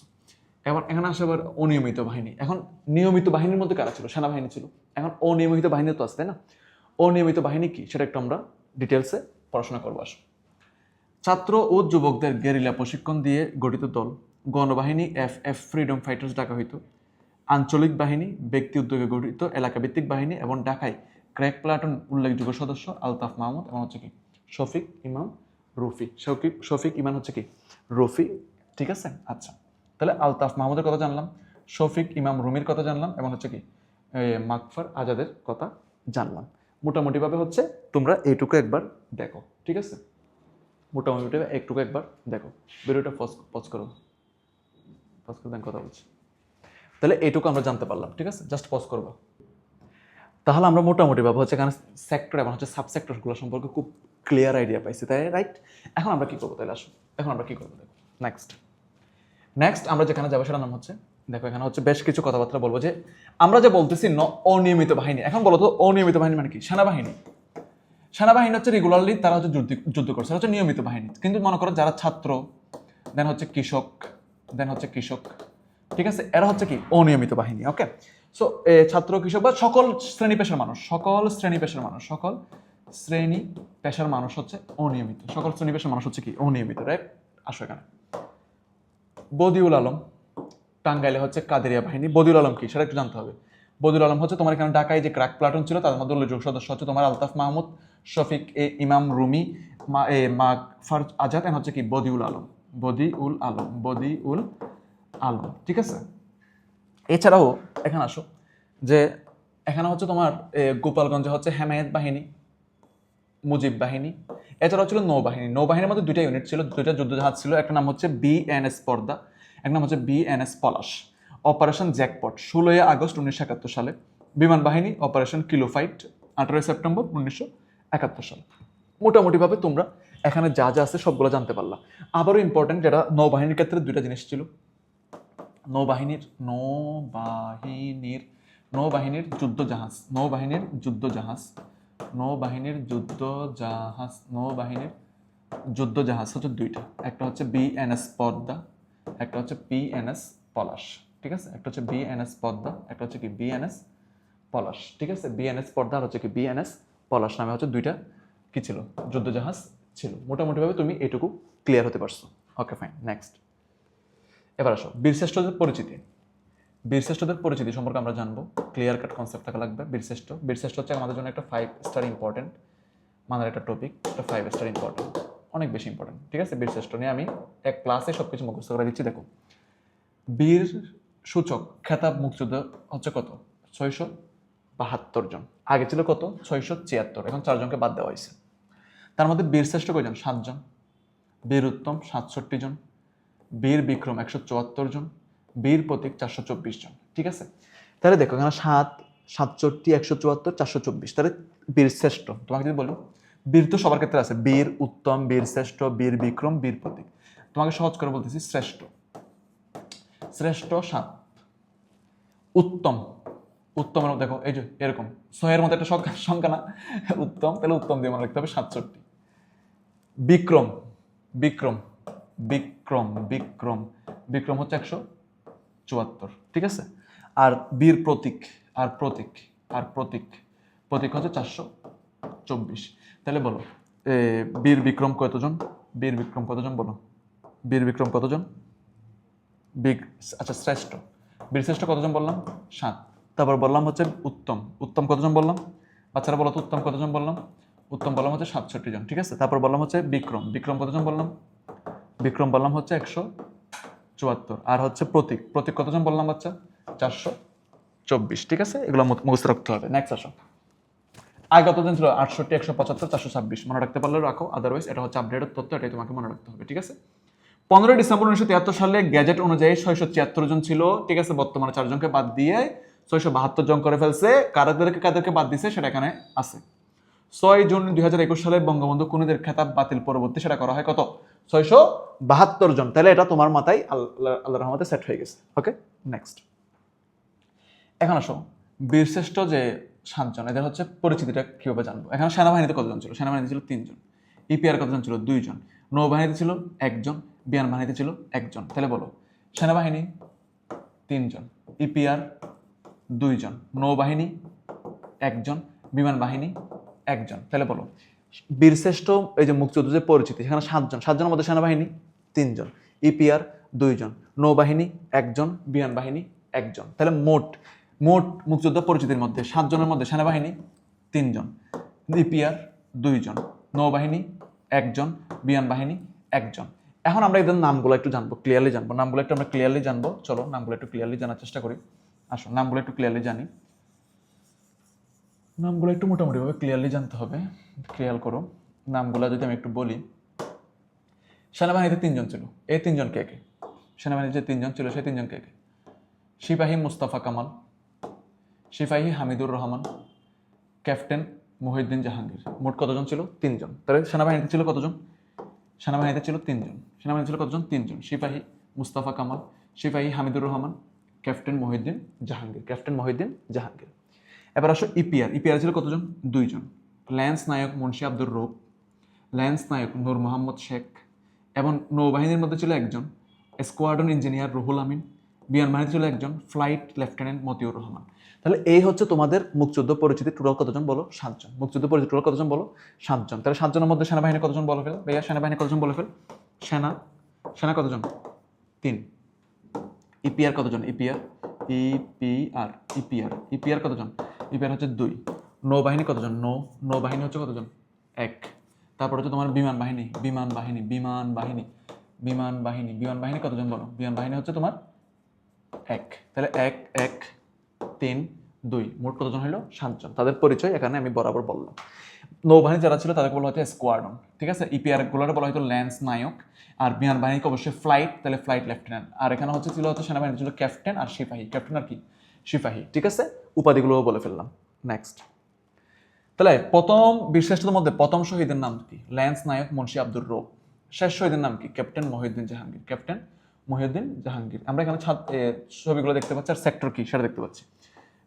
[SPEAKER 1] এবার এখানে আসে আবার অনিয়মিত বাহিনী। এখন নিয়মিত বাহিনীর মধ্যে কারা ছিল? সেনাবাহিনী ছিল। এখন অনিয়মিত বাহিনী তো আছে, তাই না? অনিয়মিত বাহিনী কি সেটা একটু আমরা ডিটেলসে পড়াশোনা করবো। আসো, ছাত্র ও যুবকদের গেরিলা প্রশিক্ষণ দিয়ে গঠিত দল। গণবাহিনী এফ ফ্রিডম ফাইটার্স ডাকা হইতো। আঞ্চলিক বাহিনী ব্যক্তি উদ্যোগে গঠিত এলাকাভিত্তিক বাহিনী, এবং ঢাকায় ক্র্যাক প্লাটুন উল্লেখযোগ্য সদস্য আলতাফ মাহমুদ এবং হচ্ছে কি শফিক ইমাম রফি। শফিক ইমান হচ্ছে কি রফি। ঠিক আছে, আচ্ছা। তাহলে আলতাফ মাহমুদের কথা জানলাম, শফিক ইমাম রুমির কথা জানলাম, এবং হচ্ছে কি মাকফার আজাদের কথা জানলাম। মোটামুটিভাবে হচ্ছে তোমরা এইটুকু একবার দেখো। ঠিক আছে, মোটামুটি একটুকু একবার দেখো। ভিডিওটা পজ করো, কথা বলছি। তাহলে এইটুকু আমরা জানতে পারলাম। ঠিক আছে, জাস্ট পজ করবো। তাহলে আমরা মোটামুটিভাবে হচ্ছে এখানে সেক্টর এবং হচ্ছে সাবসেক্টরগুলো সম্পর্কে খুব ক্লিয়ার আইডিয়া পাইছি, তাই রাইট? এখন আমরা কি করবো তাহলে আসো, এখন আমরা কি করবো দেখো। নেক্সট আমরা যেখানে যাবো সেটার নাম হচ্ছে, দেখো এখানে হচ্ছে বেশ কিছু কথাবার্তা বলবো যে আমরা যে বলতেছি অনিয়মিত বাহিনী। এখন বলো তো অনিয়মিত বাহিনী মানে কি? সেনাবাহিনী। সেনাবাহিনী হচ্ছে রেগুলারলি তারা হচ্ছে যুদ্ধ করছে, হচ্ছে নিয়মিত বাহিনী। কিন্তু মনে করো যারা ছাত্র, দেন হচ্ছে কৃষক, ঠিক আছে, এরা হচ্ছে কি অনিয়মিত বাহিনী। ওকে, সো ছাত্র, কৃষক বা সকল শ্রেণী পেশার মানুষ হচ্ছে অনিয়মিত। সকল শ্রেণী পেশার মানুষ হচ্ছে কি অনিয়মিত, রাইট? আসো এখানে বদিউল আলম, টাঙ্গাইলে হচ্ছে কাদেরিয়া বাহিনী। বদিউল আলম কি সেটা একটু জানতে হবে। বদিউল আলম হচ্ছে তোমার এখানে ঢাকায় যে ক্র্যাক প্লাটুন ছিল তাদের মধ্যে উল্লেখযোগ্য সদস্য হচ্ছে তোমার আলতাফ মাহমুদ, শফিক ইমাম রুমি, মাগফার আজাদ, এন্ড হচ্ছে কি বদিউল আলম, ঠিক আছে। এছাড়াও এখানে আসো যে এখানে হচ্ছে তোমার গোপালগঞ্জে হচ্ছে হেমায়েত বাহিনী, মুজিব বাহিনী। এছাড়াও ছিল নৌবাহিনীর মধ্যে দুইটা ইউনিট ছিল, দুইটা যুদ্ধজাহাজ ছিল। একটা নাম হচ্ছে বিএনএস পর্দা, এক নাম হচ্ছে বিএনএস পলাশ। অপারেশন জ্যাকপট 16 আগস্ট 1971 সালে। বিমান বাহিনী অপারেশন কিলোফাইট 18 সেপ্টেম্বর 1971 সালে। মোটামুটিভাবে তোমরা এখানে যা যা আছে সবগুলো জানতে পারলা। আবারও ইম্পর্টেন্ট, যেটা নৌবাহিনীর ক্ষেত্রে দুইটা জিনিস ছিল। নৌবাহিনীর যুদ্ধজাহাজ হচ্ছে দুইটা, একটা হচ্ছে বিএনএস পদ্মা, একটা হচ্ছে পিএনএস পলাশ, ঠিক আছে। একটা হচ্ছে বিএনএস পদ্মা, একটা হচ্ছে কি বিএনএস পলাশ, ঠিক আছে। বিএনএস পদ্মা আর হচ্ছে কি বিএনএস পলাশ নামে হচ্ছে দুইটা কি ছিল, যুদ্ধজাহাজ ছিল। মোটামুটিভাবে তুমি এটুকু ক্লিয়ার হতে পারছো। Okay fine, next. এবার আসো বীরশ্রেষ্ঠদের পরিচিতি সম্পর্কে আমরা জানবো। ক্লিয়ার কাট কনসেপ্ট থাকা লাগবে। বীরশ্রেষ্ঠ হচ্ছে আমাদের জন্য একটা 5 স্টার ইম্পর্টেন্ট মানের একটা টপিক, একটা 5 স্টার ইম্পর্টেন্ট, অনেক বেশি ইম্পর্টেন্ট, ঠিক আছে। বীরশ্রেষ্ঠ নিয়ে আমি এক ক্লাসে সবকিছু মুখস্থ করে দিচ্ছি। দেখো বীর সূচক খেতাব মুক্তিযুদ্ধ হচ্ছে কত? 672 জন। আগে ছিল কত? 676। এখন 4 জনকে বাদ দেওয়া হয়েছে। তার মধ্যে বীরশ্রেষ্ঠ কয়জন? 7 জন। বীর উত্তম 67 জন, বীর বিক্রম 174 জন, বীর প্রতীক 424 জন, ঠিক আছে। তাহলে দেখো এখানে 7, 67, 174, 424, তাহলে বীর শ্রেষ্ঠ। তোমাকে যদি বলি বীর তো সবার ক্ষেত্রে আছে, বীর উত্তম, বীর শ্রেষ্ঠ, বীর বিক্রম, বীর প্রতীক। তোমাকে সহজ করে বলতেছি শ্রেষ্ঠ 7। উত্তম দেখো এই যে এরকম 6-এর মতো একটা সংখ্যা না, উত্তম, তাহলে উত্তম দিয়ে মনে রাখতে হবে 67। বিক্রম হচ্ছে 174, ঠিক আছে। আর বীর প্রতীক হচ্ছে 424। তাহলে বলো বীর বিক্রম কতজন বলো, বীর বিক্রম কতজন? আচ্ছা শ্রেষ্ঠ, বীর শ্রেষ্ঠ কতজন বললাম? 7। তারপর বললাম হচ্ছে উত্তম কতজন বললাম? বাচ্চারা বলো তো উত্তম কতজন বললাম? উত্তম বললাম হচ্ছে 67 জন, ঠিক আছে। তারপর বললাম হচ্ছে বিক্রম কতজন বললাম? বিক্রম বললাম হচ্ছে 174। আর হচ্ছে প্রতীক কতজন বললাম বাচ্চা? 424, ঠিক আছে। এগুলো মুখস্থ রাখতে হবে। নেক্সট আসো, আগে কতজন ছিল? 68, 175, 426। মনে রাখতে পারলে রাখো, আদারওয়াইজ এটা হচ্ছে আপডেটেড তথ্য, এটাই তোমাকে মনে রাখতে হবে, ঠিক আছে। 15 ডিসেম্বর 1973 সালে গ্যাজেট অনুযায়ী 676 জন ছিল, ঠিক আছে। বর্তমানে 4 জনকে বাদ দিয়ে 672 জন করে ফেলছে। কাদেরকে বাদ দিছে সেটা এখানে আছে। 6 জুন 2021 সালে বঙ্গবন্ধু খুনিদের খেতাব বাতিল পরবর্তী সেটা করা হয় কত? 672 জন। তাহলে এটা তোমার মাথায় আল্লাহর রহমতে সেট হয়ে গেছে। ওকে, নেক্সট। এখন আসো বীরশ্রেষ্ঠ যে 7 জন, এদের হচ্ছে পরিচিতিটা কিভাবে জানবো। এখানে সেনাবাহিনীতে কতজন ছিল? সেনাবাহিনীতে ছিল 3 জন। ইপিআর কতজন ছিল? 2 জন। নৌবাহিনীতে ছিল 1 জন, বিমান বাহিনীতে ছিল 1 জন। তাহলে বলো সেনাবাহিনী 3 জন, ইপিআর 2 জন, নৌবাহিনী 1 জন, বিমান বাহিনী 1 জন। তাহলে বলো বীরশ্রেষ্ঠ এই যে মুক্তিযুদ্ধ যে পরিচিতি, সেখানে 7 জন। 7 জনের মধ্যে সেনাবাহিনী 3 জন, ইপিআর 2 জন, নৌবাহিনী 1 জন, বিমান বাহিনী 1 জন। তাহলে মোট মুক্তিযুদ্ধ পরিচিতির মধ্যে 7 জনের মধ্যে সেনাবাহিনী 3 জন, ইপিআর 2 জন, নৌবাহিনী 1 জন, বিমান বাহিনী 1 জন। এখন আমরা এদের নামগুলো একটু জানবো, ক্লিয়ারলি জানবো। চলো নামগুলো একটু ক্লিয়ারলি জানার চেষ্টা করি। আসো নামগুলো একটু ক্লিয়ারলি জানি। নামগুলো একটু মোটামুটিভাবে ক্লিয়ারলি জানতে হবে। খেয়াল করো নামগুলো যদি আমি একটু বলি। সেনাবাহিনীতে 3 জন ছিল, এই 3 জন কে কে? সেনাবাহিনীতে যে 3 জন ছিল সেই 3 জন কে কে? সিপাহী মুস্তাফা কামাল, সিপাহী হামিদুর রহমান, ক্যাপ্টেন মহিউদ্দিন জাহাঙ্গীর। মোট কতজন ছিল? 3 জন। তাহলে সেনাবাহিনীতে ছিল কতজন? সেনাবাহিনীতে ছিল 3 জন। সেনাবাহিনীতে ছিল কতজন? 3 জন। সিপাহী মুস্তাফা কামাল, সিপাহী হামিদুর রহমান, ক্যাপ্টেন মহিউদ্দিন জাহাঙ্গীর। ক্যাপ্টেন মহিউদ্দিন জাহাঙ্গীর। এবার আসো ইপিআর। ইপিআর ছিল কতজন? 2 জন। ল্যান্স নায়ক মুন্সি আব্দুর রৌফ, ল্যান্স নায়ক নূর মোহাম্মদ শেখ, এবং নৌবাহিনীর মধ্যে ছিল একজন স্কোয়াড্রন ইঞ্জিনিয়ার রুহুল আমিন, বিমান বাহিনীতে ছিল একজন ফ্লাইট লেফটেন্যান্ট মতিউর রহমান। তাহলে এই হচ্ছে তোমাদের মুক্তিযুদ্ধ পরিচিতি। টোটাল কতজন বলো? 7 জন। মুক্তিযুদ্ধ পরিচিতি টোটাল কতজন বলো? 7 জন। তাহলে 7 জনের মধ্যে সেনাবাহিনী কতজন বলো ফেল? ভাইয়া সেনাবাহিনী কতজন বলো ফেল? সেনা কতজন? 3। ইপিআর কতজন? ইপিআর কতজন? ইপিআর হচ্ছে 2। নৌবাহিনী কতজন? নৌবাহিনী হচ্ছে কতজন? 1। তারপর হচ্ছে তোমার বিমান বাহিনী কতজন বলো? বিমান বাহিনী হচ্ছে তোমার 1। তাহলে 1 1 3 2 মোট কতজন হলো? 7 জন। তাদের পরিচয় এখানে আমি বরাবর বললাম। নৌবাহিনী যারা ছিল তাদেরকে বলা হতো স্কোয়াড্রন, ঠিক আছে। ইপিআর গুলোর বলা হতো ল্যান্স নায়ক, আর বিমান বাহিনীকে অবশ্যই ফ্লাইট, তাহলে ফ্লাইট লেফটেন্যান্ট। আর এখানে ছিল সেনাবাহিনী ছিল ক্যাপ্টেন আর সিপাহী। ক্যাপ্টেন আর কি? সিপাহী, ঠিক আছে। উপাধিগুলোও বলে ফেললাম। নেক্সট, তাহলে প্রথম বীরশ্রেষ্ঠদের মধ্যে প্রথম শহীদের নাম কি? ল্যান্স নায়ক মুন্সি আব্দুর রৌফ। শেষ শহীদের নাম কি? ক্যাপ্টেন মহিউদ্দিন জাহাঙ্গীর। ক্যাপ্টেন মহিউদ্দিন জাহাঙ্গীর। আমরা এখানে ছবিগুলো দেখতে পাচ্ছি, আর সেক্টর কি সেটা দেখতে পাচ্ছি।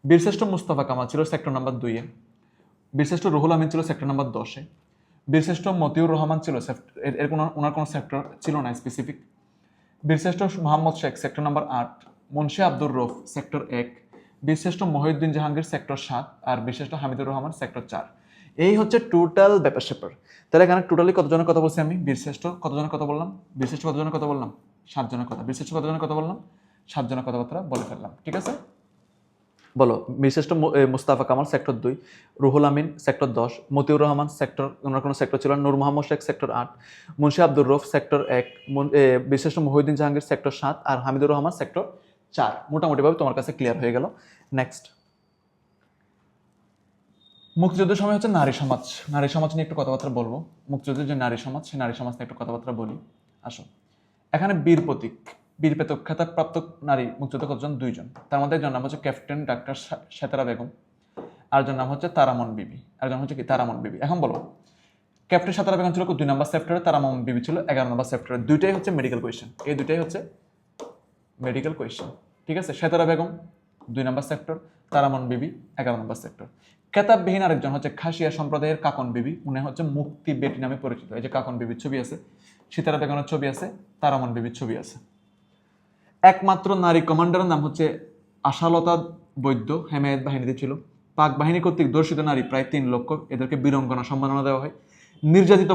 [SPEAKER 1] বীরশ্রেষ্ঠ মুস্তাফা কামাল ছিল সেক্টর নাম্বার 2-এ। বীরশ্রেষ্ঠ রুহুল আমিন ছিল সেক্টর নাম্বার 10-এ। বীরশ্রেষ্ঠ মতিউর রহমান ছিল ওনার কোনো সেক্টর ছিল না স্পেসিফিক। বীরশ্রেষ্ঠ Mohammad Sheikh sector number 8, Munshi Abdur Rouf sector 1, বীরশ্রেষ্ঠ মহিউদ্দিন জাহাঙ্গীর সেক্টর 7, আর বীরশ্রেষ্ঠ হামিদুর রহমান সেক্টর 4। এই হচ্ছে টোটাল ব্যাপার স্যাপার। তাহলে এখানে টোটালি কতজনের কথা বলছি আমি? বীরশ্রেষ্ঠ কতজনের কথা বললাম? বীরশ্রেষ্ঠ কতজনের কথা বললাম? 7 জনের কথা। বীরশ্রেষ্ঠ কতজনের কথা বললাম? 7 জনের কথাবার্তা বলে ফেললাম, ঠিক আছে। বলো, বীরশ্রেষ্ঠ Mustafa Kamal sector 2, Ruhul Amin sector 10, Motiur Rahman sector, ওনার কোনো সেক্টর ছিল না, নূর মোহাম্মদ শেখ সেক্টর 8, মুন্সি আব্দুর রৌফ সেক্টর 1, বীরশ্রেষ্ঠ মহিউদ্দিন জাহাঙ্গীর সেক্টর 7, আর হামিদুর রহমান সেক্টর 4। মোটামুটিভাবে তোমার কাছে ক্লিয়ার হয়ে গেল। নেক্সট, মুক্তিযুদ্ধের সময় হচ্ছে নারী সমাজ। নারী সমাজ নিয়ে একটু কথাবার্তা বলবো। মুক্তিযুদ্ধের যে নারী সমাজ, সেই নারী সমাজ নিয়ে একটু কথাবার্তা বলি। আসো, এখানে বীর পেতক খেতাবপ্রাপ্ত নারী মুক্তিযুদ্ধ কতজন? 2 জন। তার মধ্যে একজন নাম হচ্ছে ক্যাপ্টেন ডাক্তার সেতারা বেগম, আরেকজন নাম হচ্ছে তারামন বিবি। আরেকজন হচ্ছে কি? তারামন বিবি। এখন বলো, ক্যাপ্টেন সেতারা বেগম ছিল 2 নম্বর সেক্টরে, তারামন বিবি ছিল 11 নম্বর সেক্টরে। দুইটাই হচ্ছে মেডিকেল কোয়েশ্চেন। এই দুইটাই হচ্ছে মেডিকেল কোয়েশ্চেন, ঠিক আছে। সেতারা বেগম 2 নম্বর সেক্টর, তারামন বিবি 11 নম্বর সেক্টর। খেতাববিহীন আরেকজন হচ্ছে খাসিয়া সম্প্রদায়ের কাকন বিবি, উনি হচ্ছে মুক্তি বেটি নামে পরিচিত। এই যে কাকন বিবির ছবি আছে, সীতারা বেগমের ছবি আছে, তারামন বিবির ছবি আছে। একমাত্র নারী কমান্ডারের নাম হচ্ছে আশালতা বৈদ্য, হেমায়েত বাহিনীতে ছিল। পাক বাহিনী কর্তৃক দর্শিত নারী প্রায় 3 লক্ষ, এদেরকে বীরঙ্গনা সম্মাননা দেওয়া হয়। নির্যাতিত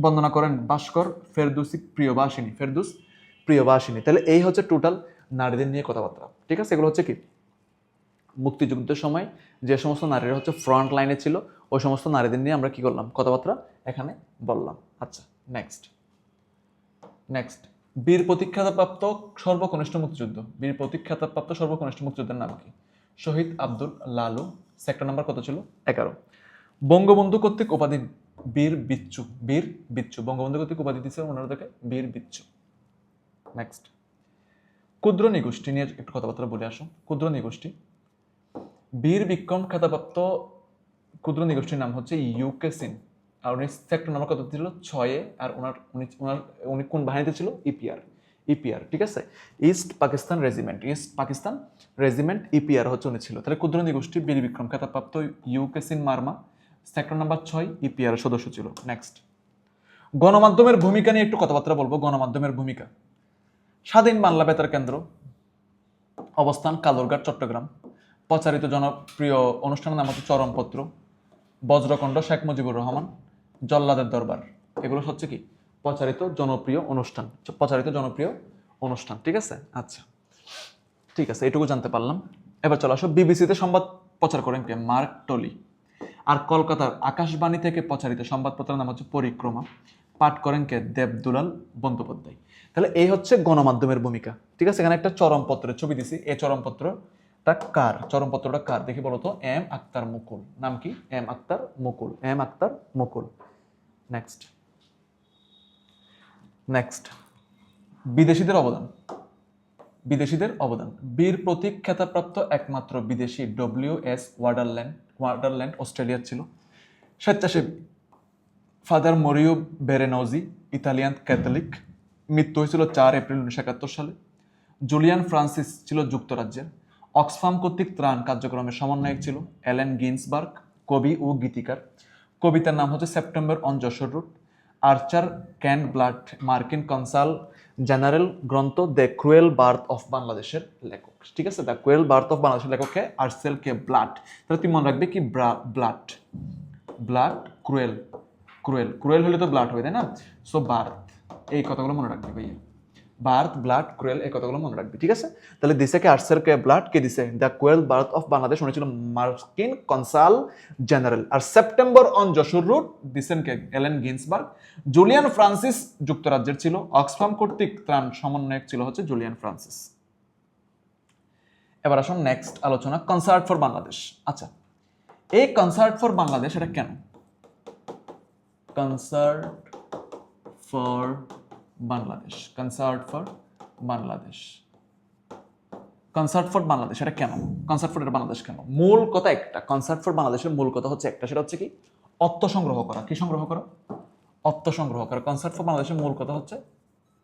[SPEAKER 1] বন্দনা করেন ভাস্কর ফেরদৌসি প্রিয়বাসিনী। তাহলে এই হচ্ছে টোটাল নারীদের নিয়ে কথাবার্তা, ঠিক আছে। এগুলো হচ্ছে কি মুক্তিযুদ্ধের সময় যে সমস্ত নারীরা হচ্ছে ফ্রন্ট লাইনে ছিল, ওই সমস্ত নারীদের নিয়ে আমরা কি করলাম? কথাবার্তা এখানে বললাম। আচ্ছা, নেক্সট, বীর প্রতীক্ষাপ্রাপ্ত সর্বকনিষ্ঠ মুক্তিযুদ্ধ। বীর প্রতীক্ষাপ্রাপ্ত সর্বকনিষ্ঠ মুক্তিযুদ্ধের নাম কি? শহীদ আব্দুল লালু। সেক্টর নাম্বার কত ছিল? 11। বঙ্গবন্ধু কর্তৃক উপাধি বীর বিচ্ছু। বঙ্গবন্ধু কর্তৃক উপাধি দিচ্ছে ওনাদেরকে বীর বিচ্ছু। নেক্সট, ক্ষুদ্র নিগোষ্ঠী নিয়ে একটু কথাবার্তা বলে আসো। ক্ষুদ্র নিগোষ্ঠী, বীর বিক্রম খেতাবপ্রাপ্ত ক্ষুদ্র নিগোষ্ঠীর নাম হচ্ছে ইউকে সিন, আর উনি সেক্টর নাম্বার কত ছিল? 6-এ। আর উনি কোন বাহিনীতে ছিল? ইপিআর, ঠিক আছে। ইস্ট পাকিস্তান রেজিমেন্ট ইপিআর হচ্ছে উনি ছিল। তাহলে ক্ষুদ্র নিগোষ্ঠী বীর বিক্রম খেতাবপ্রাপ্ত UK Ching Marma sector number 6 EPR সদস্য ছিল। নেক্সট, গণমাধ্যমের ভূমিকা নিয়ে একটু কথাবার্তা বলবো। গণমাধ্যমের ভূমিকা, স্বাধীন বাংলা বেতার কেন্দ্র, অবস্থান কালুরঘাট, চট্টগ্রাম। প্রচারিত জনপ্রিয় অনুষ্ঠানের নাম হচ্ছে চরমপত্র, বজ্রকণ্ড, শেখ মুজিবুর রহমান, জল্লাদের দরবার। এগুলো হচ্ছে কি প্রচারিত জনপ্রিয় অনুষ্ঠান, ঠিক আছে। আচ্ছা, ঠিক আছে, এটুকু জানতে পারলাম। এবার চলে আসো, বিবিসিতে সংবাদ প্রচার করেন কে? Mark trolley. আর কলকাতার আকাশবাণী থেকে প্রচারিত সংবাদপত্রের নাম হচ্ছে পরিক্রমা, পাঠ করেন কে? দেবদুলাল বন্দ্যোপাধ্যায়। তাহলে এই হচ্ছে গণমাধ্যমের ভূমিকা, ঠিক আছে। এখানে একটা চরমপত্রের ছবি দিছি। এই চরমপত্রটা কার দেখি বলতো? এম আক্তার মুকুল। নাম কি? এম আক্তার মুকুল। নেক্সট, বিদেশিদের অবদান। বীর প্রতীক খেতাবপ্রাপ্ত একমাত্র বিদেশি WS ওয়াটারল্যান্ড অস্ট্রেলিয়ার ছিল। স্বেচ্ছাসেবী ফাদার মরিও বেরেনজি, ইতালিয়ান ক্যাথলিক, মৃত্যু হয়েছিল 4 এপ্রিল 1971 সালে। জুলিয়ান ফ্রান্সিস ছিল যুক্তরাজ্যের। অক্সফাম কর্তৃক ত্রাণ কার্যক্রমের সমন্বয়ক ছিল অ্যালেন গিন্সবার্গ, কবি ও গীতিকার। কবিতার নাম হচ্ছে September on Jessore road. Archer ক্যান্ড ব্লাড মার্কিন কনসাল জেনারেল গ্রন্থ দ্য ক্রুয়েল বার্থ অফ বাংলাদেশের লেখক। ঠিক আছে, দ্য ক্রুয়েল বার্থ অফ বাংলাদেশের লেখককে আর্সেল কে ব্লাড। তাহলে তুমি মনে রাখবে কি blood, blood cruel, cruel cruel হলে তো ব্লাড হয় তাই না? সো বার্থ, এই কথাগুলো মনে রাখবে ভাইয়া, বার্থ ব্লাড ক্রুয়েল, এই কথাগুলো মনে রাখবে। ঠিক আছে, তাহলে দিছে কে আর্সেল কে ব্লাড, কে দিছে the cruel birth of Bangladesh শুনেছিল মার্কিন কনসাল জেনারেল। আর সেপ্টেম্বর অন যশোর রুট দিছেন কে এলেন গিন্সবার্গ। জুলিয়ান ফ্রান্সিস যুক্তরাজ্যের ছিল। অক্সফাম কর্তৃক ত্রাণ সমন্বয়ক ছিল হচ্ছে জুলিয়ান ফ্রান্সিস। এবার আসুন নেক্সট আলোচনা, কনসার্ট ফর বাংলাদেশ। আচ্ছা, এই কনসার্ট ফর বাংলাদেশ এটা কেন? Concert for Bangladesh, concert for Bangladesh, concert for Bangladesh এটা কেন? কনসার্ট ফর বাংলাদেশ কেন? মূল কথা একটা, কনসার্ট ফর বাংলাদেশের মূল কথা হচ্ছে একটা, সেটা হচ্ছে কি অর্থ সংগ্রহ করা। কি সংগ্রহ করা? অর্থ সংগ্রহ করা। কনসার্ট ফর বাংলাদেশের মূল কথা হচ্ছে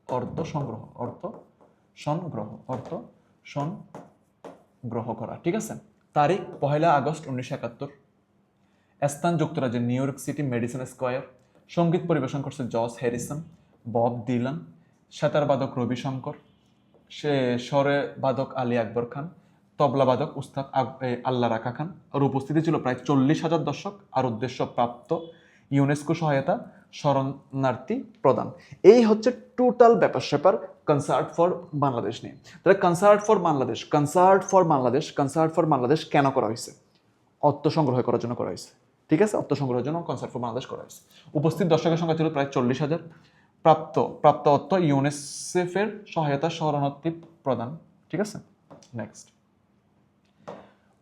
[SPEAKER 1] অর্থ সংগ্রহ, অর্থ সংগ্রহ, অর্থ সংগ্রহ করা। ঠিক আছে, তারিখ 1 আগস্ট 1971, স্থান যুক্তরাজ্যের new York city medicine square. সঙ্গীত পরিবেশন করছে George Harrison, Bob Dylan, sitar বাদক রবি শঙ্কর, সে স্বরে বাদক আলী আকবর খান, তবলা বাদক উস্তাদ আল্লাহ রাখা খান। আর উপস্থিতি ছিল প্রায় 40,000 দর্শক। আর উদ্দেশ্য প্রাপ্ত ইউনেস্কো সহায়তা, শরণার্থী প্রদান। এই হচ্ছে টোটাল ব্যাপার স্যাপার কনসার্ট ফর বাংলাদেশ নিয়ে। তাহলে concert for Bangladesh, concert for Bangladesh, concert for Bangladesh কেন করা হয়েছে? অর্থ সংগ্রহ করার জন্য করা হয়েছে। ঠিক আছে, অর্থ সংগ্রহের জন্য কনসার্ট ফর বাংলাদেশ করা হয়েছে। উপস্থিত দর্শকের সংখ্যা ছিল প্রায় 40,000। প্রাপ্ত অর্থ ইউনিসেফের সহায়তা, শরণার্থী প্রদান। ঠিক আছে, নেক্সট,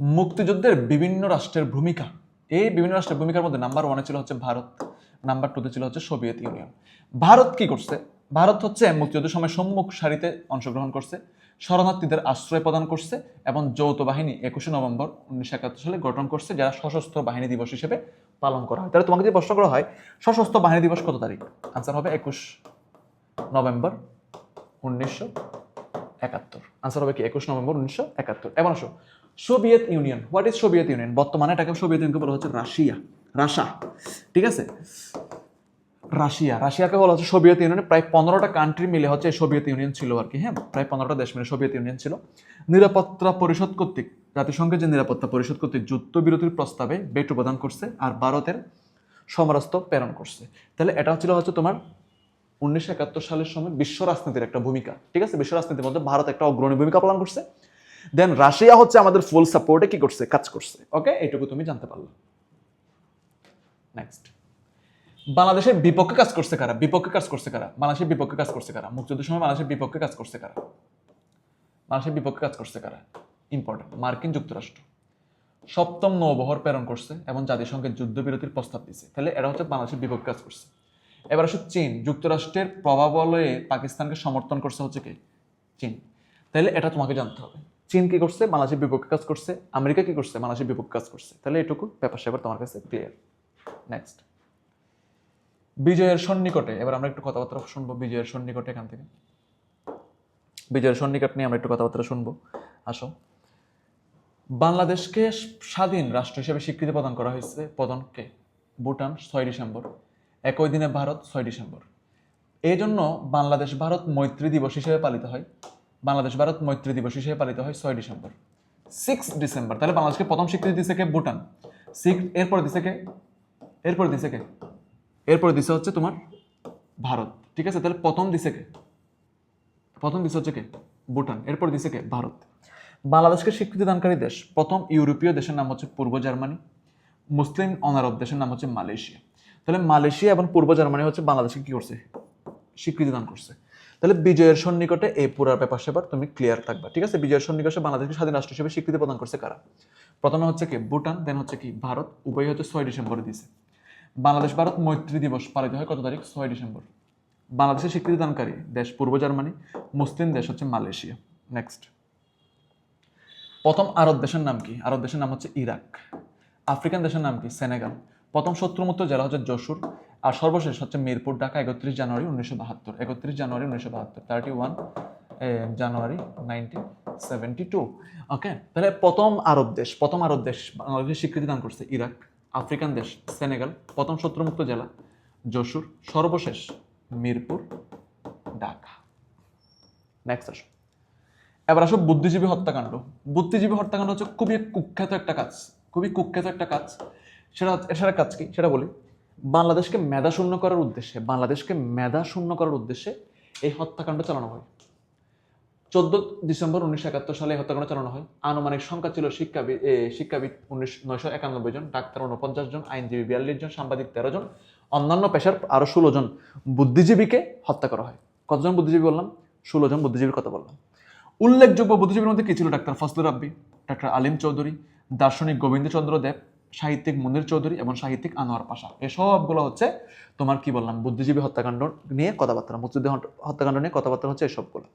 [SPEAKER 1] মুক্তিযুদ্ধের বিভিন্ন রাষ্ট্রের ভূমিকা। এই বিভিন্ন রাষ্ট্রের ভূমিকার মধ্যে নাম্বার 1 ছিল হচ্ছে ভারত, নাম্বার 2 ছিল হচ্ছে সোভিয়েত ইউনিয়ন। ভারত কি করছে? ভারত হচ্ছে মুক্তিযুদ্ধের সময় সম্মুখ সারিতে অংশগ্রহণ করছে, শরণার্থীদের আশ্রয় প্রদান করছে এবং যৌথ বাহিনী 21 নভেম্বর 1971 সালে গঠন করছে, যারা সশস্ত্র বাহিনী দিবস হিসেবে পালন করা হয়। তাহলে তোমাকে যদি প্রশ্ন করা হয় সশস্ত্র বাহিনী দিবস কত তারিখ, আনসার হবে 21 নভেম্বর 1971। আনসার হবে কি 21 নভেম্বর 1971। এবার আসো Soviet union. What is Soviet union? বর্তমানে এটাকে সোভিয়েত ইউনিয়নকে বলা হচ্ছে রাশিয়া, রাশা। ঠিক আছে, রাশিয়া, রাশিয়াকে বলা হচ্ছে সোভিয়েত ইউনিয়নে। প্রায় 15টা কান্ট্রি মিলে হচ্ছে সোভিয়েত ইউনিয়ন ছিল আর কি। হ্যাঁ, প্রায় 15টা দেশ মিলে সোভিয়েত ইউনিয়ন ছিল। নিরাপত্তা পরিষদ কর্তৃক, জাতিসংঘের যে নিরাপত্তা পরিষদ কর্তৃক যুদ্ধবিরতির প্রস্তাবে ভেটো প্রদান করছে আর ভারতের সমরাস্ত্র প্রেরণ করছে। তাহলে এটা হচ্ছে তোমার 1971 সালের সময় বিশ্ব রাজনীতির একটা ভূমিকা। ঠিক আছে, বিশ্ব রাজনীতির মধ্যে ভারত একটা অগ্রণী ভূমিকা পালন করছে। দেন রাশিয়া হচ্ছে আমাদের ফুল সাপোর্টে কি করছে, কাজ করছে। ওকে, এইটুকু তুমি জানতে পারলো। নেক্সট, বাংলাদেশের বিপক্ষে কাজ করছে কারা? বিপক্ষে কাজ করছে কারা? বাংলাদেশের বিপক্ষে কাজ করছে কারা? মুক্তিযুদ্ধের সময় বাংলাদেশের বিপক্ষে কাজ করছে কারা? বাংলাদেশের বিপক্ষে কাজ করছে কারা? ইম্পর্টেন্ট, মার্কিন যুক্তরাষ্ট্র 7ম নৌবহর প্রেরণ করছে এবং জাতিসংঘের যুদ্ধবিরতির প্রস্তাব দিচ্ছে। তাহলে এরা হচ্ছে বাংলাদেশের বিপক্ষে কাজ করছে। এবার আসলে চীন, যুক্তরাষ্ট্রের প্রভাবলয়ে পাকিস্তানকে সমর্থন করছে হচ্ছে কি চীন। তাহলে এটা তোমাকে জানতে হবে, চীন কি করছে? বাংলাদেশের বিপক্ষে কাজ করছে। আমেরিকা কি করছে? বাংলাদেশের বিপক্ষে কাজ করছে। তাহলে এটুকু ব্যাপার স্যাপার তোমার কাছে ক্লিয়ার। নেক্সট, বিজয়ের সন্নিকটে। এবার আমরা একটু কথাবার্তা শুনবো বিজয়ের সন্নিকটে। এখান থেকে বিজয়ের সন্নিকট নিয়ে আমরা একটু কথাবার্তা শুনবো। আসো, বাংলাদেশকে স্বাধীন রাষ্ট্র হিসেবে স্বীকৃতি প্রদান করা হয়েছে প্রধানকে ভুটান 6 ডিসেম্বর, একই দিনে ভারত 6 ডিসেম্বর। এই জন্য বাংলাদেশ ভারত মৈত্রী দিবস হিসেবে পালিত হয়। বাংলাদেশ ভারত মৈত্রী দিবস হিসেবে পালিত হয় 6 ডিসেম্বর। 6 ডিসেম্বর, তাহলে বাংলাদেশকে প্রথম স্বীকৃতি দিছে কে? ভুটান। এরপরে দিছে কে? এরপরে দিছে হচ্ছে তোমার ভারত। ঠিক আছে, তাহলে প্রথম দিছে কে? প্রথম দিছে হচ্ছে কে? ভুটান। এরপর দিছে কে? ভারত। বাংলাদেশকে স্বীকৃতি দানকারী দেশ প্রথম ইউরোপীয় দেশের নাম হচ্ছে পূর্ব জার্মানি, মুসলিম অনারব দেশের নাম হচ্ছে মালয়েশিয়া। তাহলে মালয়েশিয়া এবং পূর্ব জার্মানি হচ্ছে বাংলাদেশকে কি করছে? স্বীকৃতি দান করছে। তাহলে বিজয়ের সন্নিকটে এই পুরো ব্যাপার স্যাপার তুমি ক্লিয়ার থাকবা। ঠিক আছে, বিজয়ের সন্নিকটে বাংলাদেশকে স্বাধীন রাষ্ট্র হিসেবে স্বীকৃতি প্রদান করছে কারা? প্রথমে হচ্ছে কি ভুটান, দেন হচ্ছে কি ভারত। উভয় হচ্ছে 6 ডিসেম্বরে দিছে। বাংলাদেশ ভারত মৈত্রী দিবস পালিত হয় কত তারিখ? 6 ডিসেম্বর। বাংলাদেশের স্বীকৃতি দানকারী দেশ পূর্ব জার্মানি, মুসলিম দেশ হচ্ছে মালয়েশিয়া। নেক্সট, প্রথম আরব দেশের নাম কি? আরব দেশের নাম হচ্ছে ইরাক। আফ্রিকান দেশের নাম কি? সেনেগাল। প্রথম শত্রুমুক্ত জেলা হচ্ছে যশোর, আর সর্বশেষ হচ্ছে মিরপুর। ঢাকা 31 জানুয়ারি 1972। 31 জানুয়ারি 1972, 31 জানুয়ারি 1972। ওকে, তাহলে প্রথম আরব দেশ বাংলাদেশের স্বীকৃতি দান করছে ইরাক। আফ্রিকান দেশ সেনেগাল, প্রথম শত্রুমুক্ত জেলা যশোর, সর্বশেষ মিরপুর, ঢাকা। নেক্সট আসো, এবার আসো বুদ্ধিজীবী হত্যাকাণ্ড। বুদ্ধিজীবী হত্যাকাণ্ড হচ্ছে খুবই কুখ্যাত একটা কাজ, খুবই কুখ্যাত একটা কাজ। সেটা কাজ কি সেটা বলি। বাংলাদেশকে মেধা শূন্য করার উদ্দেশ্যে এই হত্যাকাণ্ড চালানো হয়। 14 ডিসেম্বর 1971 সালে এই হত্যাকাণ্ড চালানো হয়। আনুমানিক সংখ্যা ছিল শিক্ষাবিদ 991 জন, ডাক্তার 49 জন, আইনজীবী 42 জন, সাংবাদিক 13 জন, অন্যান্য পেশার আরো 16 জন বুদ্ধিজীবীকে হত্যা করা হয়। কতজন বুদ্ধিজীবী বললাম? 16 জন বুদ্ধিজীবীর কথা বললাম। উল্লেখযোগ্য বুদ্ধিজীবীর মধ্যে কি ছিল? ডাক্তার ফজলুর রাব্বি, ডাক্তার আলিম চৌধুরী, দার্শনিক গোবিন্দচন্দ্র দেব, সাহিত্যিক মুনির চৌধুরী এবং সাহিত্যিক আনোয়ার পাশা। এসবগুলো হচ্ছে তোমার কি বললাম বুদ্ধিজীবী হত্যাকাণ্ড নিয়ে কথাবার্তা, মুক্তিযুদ্ধ হত্যাকাণ্ড নিয়ে কথাবার্তা হচ্ছে এসবগুলো।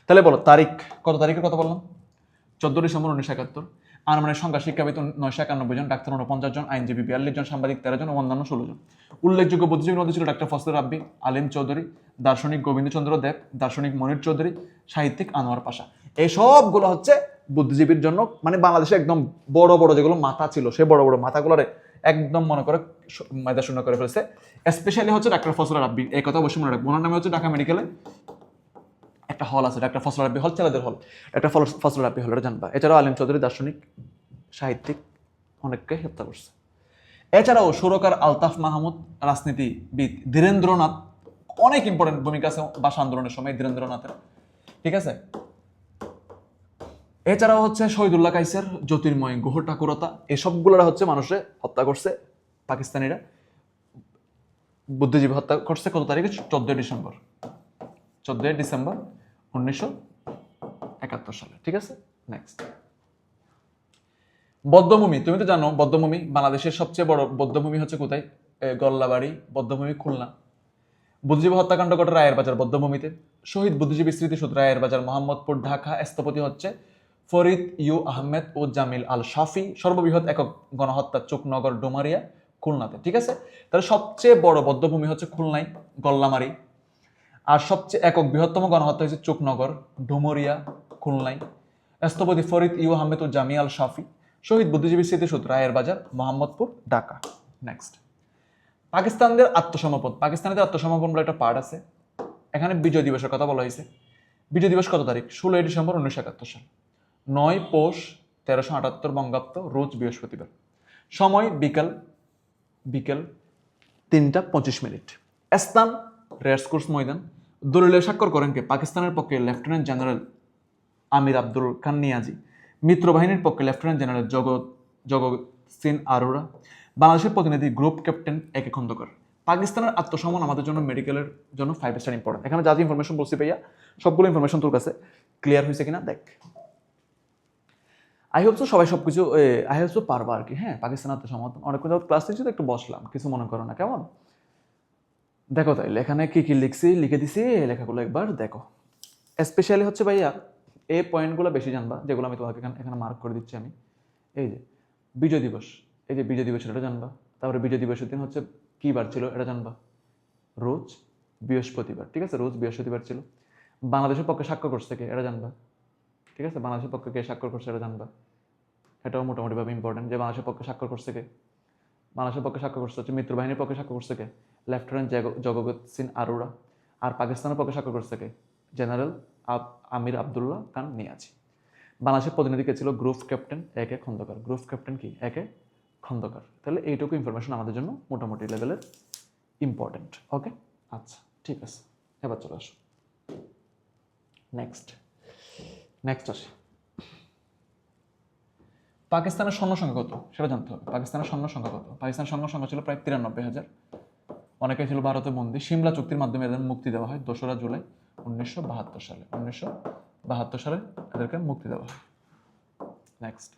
[SPEAKER 1] তাহলে বলো তারিখ, কত তারিখের কথা বললাম? 14 ডিসেম্বর 1971। আনুমানিক সংখ্যা শিক্ষাবিদ 991 জন, ডাক্তার 49 জন, আইনজীবী 42 জন, সাংবাদিক 13 জন ও অন্যান্য 16 জন। উল্লেখযোগ্য বুদ্ধিজীবীর মধ্যে ছিল ডাক্তার ফজলুর রাব্বি, আলিম চৌধুরী, দার্শনিক গোবিন্দচন্দ্র দেব, দার্শনিক মনির চৌধুরী, সাহিত্যিক আনোয়ার পাশা। এই সবগুলো হচ্ছে বুদ্ধিজীবীর জন্য, মানে বাংলাদেশে একদম বড় বড় যেগুলো মাথা ছিল সেই বড় বড় মাথাগুলোরে একদম মনে করে মেধা শূন্য করে ফেলছে। স্পেশালি হচ্ছে ডাক্তার ফজলুর রাব্বি, এই কথা অবশ্যই মনে রাখবো। ওনার নামে হচ্ছে ঢাকা মেডিকেলে একটা হল আছে, ডাক্তার ফজলুর রাব্বি হল, ছেলেদের হল, একটা ফজলুর রাব্বি হল, এটা জানবা। এছাড়াও আলিম চৌধুরী দার্শনিক, সাহিত্যিক অনেককে হত্যা করছে। এছাড়াও সুরকার আলতাফ মাহমুদ, রাজনীতিবিদ ধীরেন্দ্রনাথ, অনেক ইম্পর্টেন্ট ভূমিকা আছে ভাষা আন্দোলনের সময় ধীরেন্দ্রনাথের, ঠিক আছে। এছাড়াও হচ্ছে শহীদুল্লাহ কাইসার, জ্যোতির্ময় গুহ ঠাকুরতা, এসবগুলোরা হচ্ছে মানুষে হত্যা করছে পাকিস্তানিরা। বুদ্ধিজীবী হত্যা করছে কত তারিখে? 14 ডিসেম্বর 1971 সালে, ঠিক আছে। নেক্সট, বদ্ধভূমি। তুমি তো জানো বদ্ধভূমি বাংলাদেশের সবচেয়ে বড় বদ্ধভূমি হচ্ছে কোথায়? গল্লাবাড়ি বদ্ধভূমি, খুলনা। বুদ্ধিজীবী হত্যাকাণ্ড ঘটে রায়ের বাজার বদ্ধভূমিতে। শহীদ বুদ্ধিজীবী স্মৃতিসৌধ রায়ের বাজার, মোহাম্মদপুর, ঢাকা। স্থপতি হচ্ছে ফরিদ ইউ আহমেদ ও জামিল আল শাফি। সর্ববৃহৎ একক গণহত্যা চোকনগর, ডোমারিয়া, খুলনাতে, ঠিক আছে। তাহলে সবচেয়ে বড় বদ্ধভূমি হচ্ছে খুলনায়, গল্লামারি। আর সবচেয়ে একক বৃহত্তম গণহত্যা হচ্ছে চোকনগর, ডুমরিয়া, খুলনায়। স্থপতি ফরিদ ইউ আহমেদ ও জামি আল শাফি। শহীদ বুদ্ধিজীবী স্মৃতিসৌধ রায়ের বাজার, মোহাম্মদপুর, ঢাকা। নেক্সট, পাকিস্তানিদের আত্মসমর্পণ বলে একটা পার্ট আছে। এখানে বিজয় দিবসের কথা বলা হয়েছে। বিজয় দিবস কত তারিখ? 16 ডিসেম্বর 1971 সাল, 9 পৌষ 1378 বঙ্গাব্দ, রোজ বৃহস্পতিবার। সময় বিকেল 3টা 25 মিনিট। স্থান রেসকোর্স ময়দান। দলিলে স্বাক্ষর করেন কে? পাকিস্তানের পক্ষে লেফটেন্যান্ট জেনারেল আমির আব্দুল খান নিয়াজি, মিত্রবাহিনীর পক্ষে লেফটেন্যান্ট জেনারেল জগৎ সিং আরোরা, বাংলাদেশের প্রতিনিধি গ্রুপ ক্যাপ্টেন এ কে খন্দকার। পাকিস্তানের আত্মসমর্পণ আমাদের জন্য মেডিকেলের জন্য 5 স্টার ইম্পর্টেন্ট। এখানে যা ইনফরমেশন বলছি ভাইয়া, সবগুলো ইনফরমেশন তোর কাছে ক্লিয়ার হয়েছে কিনা দেখ। আই হোপ সবাই সবকিছু আই হোপ পারবা আর কি। হ্যাঁ, পাকিস্তান আত্মসমর্পণ অনেক কোথাও ক্লাস নিচ্ছি তো একটু বসলাম, কিছু মনে করো না, কেমন? দেখো তাইলে এখানে কি কি লিখে দিছি, এই লেখাগুলো একবার দেখো। স্পেশালি হচ্ছে ভাইয়া এই পয়েন্টগুলো বেশি জানবা, যেগুলো আমি তোমাকে এখানে মার্ক করে দিচ্ছি আমি। এই যে বিজয় দিবস, এই যে বিজয় দিবস এটা জানবা। তারপরে বিজয় দিবসের দিন হচ্ছে কি বার ছিল এটা জানবা, রোজ বৃহস্পতিবার, ঠিক আছে, রোজ বৃহস্পতিবার ছিল। বাংলাদেশের পক্ষে স্বাক্ষর করছে কে এটা জানবা, ঠিক আছে, বাংলাদেশের পক্ষে কে স্বাক্ষর করছে এটা জানবা। এটাও মোটামুটিভাবে ইম্পর্টেন্ট যে বাংলাদেশের পক্ষে স্বাক্ষর করছে কে। বাংলাদেশের পক্ষে স্বাক্ষর করছে হচ্ছে মিত্রবাহিনীর পক্ষে স্বাক্ষর করছে কে? লেফটেন্যান্ট জগৎ সিং আরোরা। আর পাকিস্তানের পক্ষে স্বাক্ষর করছে কে? জেনারেল আমির আবদুল্লাহ খান নিয়াজি। বাংলাদেশের প্রতিনিধি কে ছিল? গ্রুপ ক্যাপ্টেন এ কে খন্দকার। গ্রুপ ক্যাপ্টেন কি? এ কে খন্দকার। তাহলে এইটুকু ইনফরমেশন আমাদের জন্য মোটামুটি লেভেলের ইম্পর্টেন্ট। ওকে, আচ্ছা ঠিক আছে, এবার চলে আসো নেক্সট আসি। পাকিস্তানের সৈন্য সংখ্যা কত সেটা জানতে হবে। পাকিস্তানের সৈন্য সংখ্যা কত? পাকিস্তানের সৈন্য সংখ্যা ছিল প্রায় 93,000। অনেকে ছিল ভারতে বন্দী। সিমলা চুক্তির মাধ্যমে এদের মুক্তি দেওয়া হয় 2রা জুলাই 1972 সালে। 1972 সালে এদেরকে মুক্তি দেওয়া হয়। নেক্সট,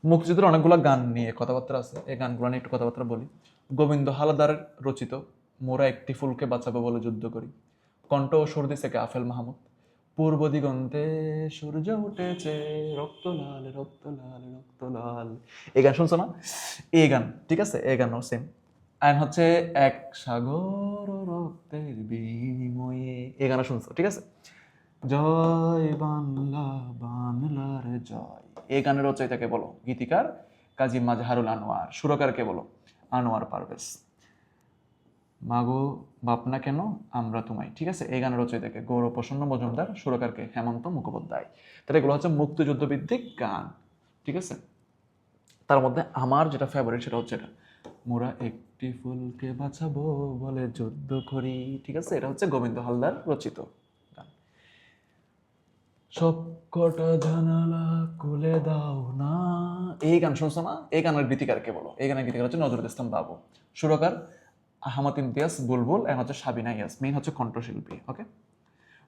[SPEAKER 1] মুক্তিযুদ্ধের অনেকগুলো গান নিয়ে কথাবার্তা আছে, এই গানগুলো নিয়ে একটু কথাবার্তা বলি। গোবিন্দ হালদারের রচিত মোরা একটি ফুলকে বাঁচাবো বলে যুদ্ধ করি, কণ্ঠ ও সুর দিছে কে? আফেল মাহমুদ। পূর্ব দিগন্তে সূর্য উঠেছে, রক্ত লাল রক্ত লাল রক্ত লাল। এই গান শুনছো না? এই গান, ঠিক আছে, এই গানও সেম। অ্যান্ড হচ্ছে এক সাগর রক্তের বিনিময়ে, এই গানও শুনছো, ঠিক আছে। জয় বাংলা বাংলার জয়, এই গানের রচয়িতাকে বলো? গীতিকার কাজী মাজহারুল আনোয়ার। সুরকারকে বলো? আনোয়ার পারভেজ। মাগো বাপনা কেন আমরা তোমায়, ঠিক আছে, এই গানের রচয়িতাকে গৌরব প্রসন্ন মজুমদার। সুরকারকে হেমন্ত মুখোপাধ্যায়। তাহলে এগুলো হচ্ছে মুক্তিযুদ্ধ ভিত্তিক গান, ঠিক আছে। তার মধ্যে আমার যেটা ফেভারিট সেটা হচ্ছে এটা, মোরা একটি ফুলকে বাঁচাবো বলে যুদ্ধ করি, ঠিক আছে। এটা হচ্ছে গোবিন্দ হালদার রচিত গান। সব কটা জানালা খুলে দাও না, এই গান শুনছো না? এই গানের গীতিকারকে বলো? এই গানের গীতিকার হচ্ছে নজরুল ইসলাম বাবু। সুরকার আহমদ ইমতিয়াজ বুলবুল, এখন হচ্ছে সাবিনা ইয়াসমিন হচ্ছে কণ্ঠশিল্পী। ওকে।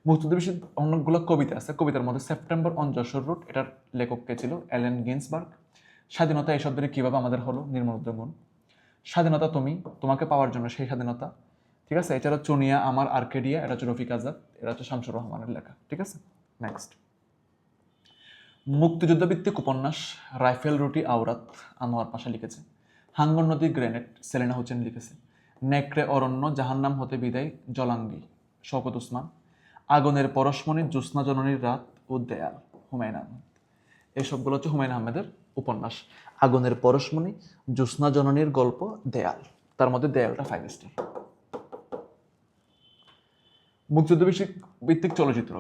[SPEAKER 1] মুক্তিযুদ্ধ বিষয়ে অনেকগুলো কবিতা আছে। কবিতার মধ্যে সেপ্টেম্বর অন যশোর রুট, এটার লেখক কে ছিল? এলেন গিন্সবার্গ। স্বাধীনতা এই শব্দটি কিভাবে আমাদের হলো? নির্মলুদ্দিন। স্বাধীনতা তুমি, তোমাকে পাওয়ার জন্য সেই স্বাধীনতা, ঠিক আছে। এছাড়া চুনিয়া আমার আর্কেডিয়া, এটা হচ্ছে রফিক আজাদ, এটা হচ্ছে শামসুর রহমানের লেখা, ঠিক আছে। নেক্সট, মুক্তিযুদ্ধ ভিত্তিক উপন্যাস রাইফেল রুটি আওরাত, আনোয়ার পাশা লিখেছে। হাঙ্গর নদী গ্রেনেড, সেলেনা হোসেন লিখেছে। নেকড়ে অরণ্য, জাহান্নাম হতে বিদায়, জলাঙ্গি, শওকত উসমান। আগুনের পরশমণি, জ্যোৎস্না জননীর রাত ও দেয়াল, হুমায়ুন আহমেদ। এই সবগুলো হচ্ছে হুমায়ুন আহমেদের উপন্যাস। আগুনের পরশমণি, জ্যোৎস্না জননীর গল্প, দেয়াল। তার মধ্যে দেয়ালটা 5 স্টার। মুক্তিযুদ্ধ ভিত্তিক চলচ্চিত্র,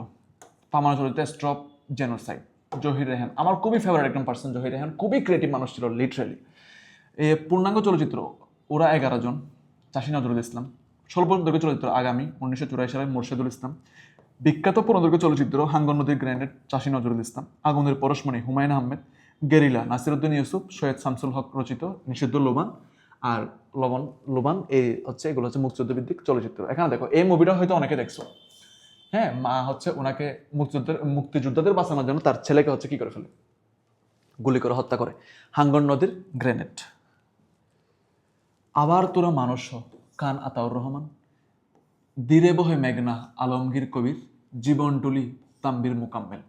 [SPEAKER 1] পামানা চলচ্চিত্র স্টপ জেনোসাইড, জহির রেহান। আমার খুবই ফেভারিট একজন পার্সন জহির রেহান, খুবই ক্রিয়েটিভ মানুষ ছিল লিটারেলি। পূর্ণাঙ্গ চলচ্চিত্র ওরা 11 জন, চাষী নজরুল ইসলাম। স্বল্প দৈর্ঘ্য চলচ্চিত্র আগামী 1984 সালে মোরশেদুল ইসলাম। বিখ্যাত পূর্ণদৈর্ঘ্য চলচ্চিত্র হাঙ্গর নদীর গ্রেনেড, চাষী নজরুল ইসলাম। আগুনের পরশমণি, হুমায়ুন আহমেদ। গেরিলা, নাসিরউদ্দিন ইউসুফ, সৈয়দ শামসুল হক রচিত। নিষিদ্ধ লোবান আর লোবান, এই হচ্ছে এগুলো হচ্ছে মুক্তিযুদ্ধ ভিত্তিক চলচ্চিত্র। এখানে দেখো, এই মুভিটা হয়তো অনেকে দেখছো। হ্যাঁ, মা হচ্ছে ওনাকে মুক্তিযোদ্ধাদের বাঁচানোর জন্য তার ছেলেকে হচ্ছে কি করে ফেলে? গুলি করে হত্যা করে। হাঙ্গর নদীর গ্রেনেড। আবার তোরা মানুষ হ, খান আতাউর রহমান। দিরে বহে মেঘনা, আলমগীর কবির। জীবনটুলি, তাম্বির মোকাম্মেল।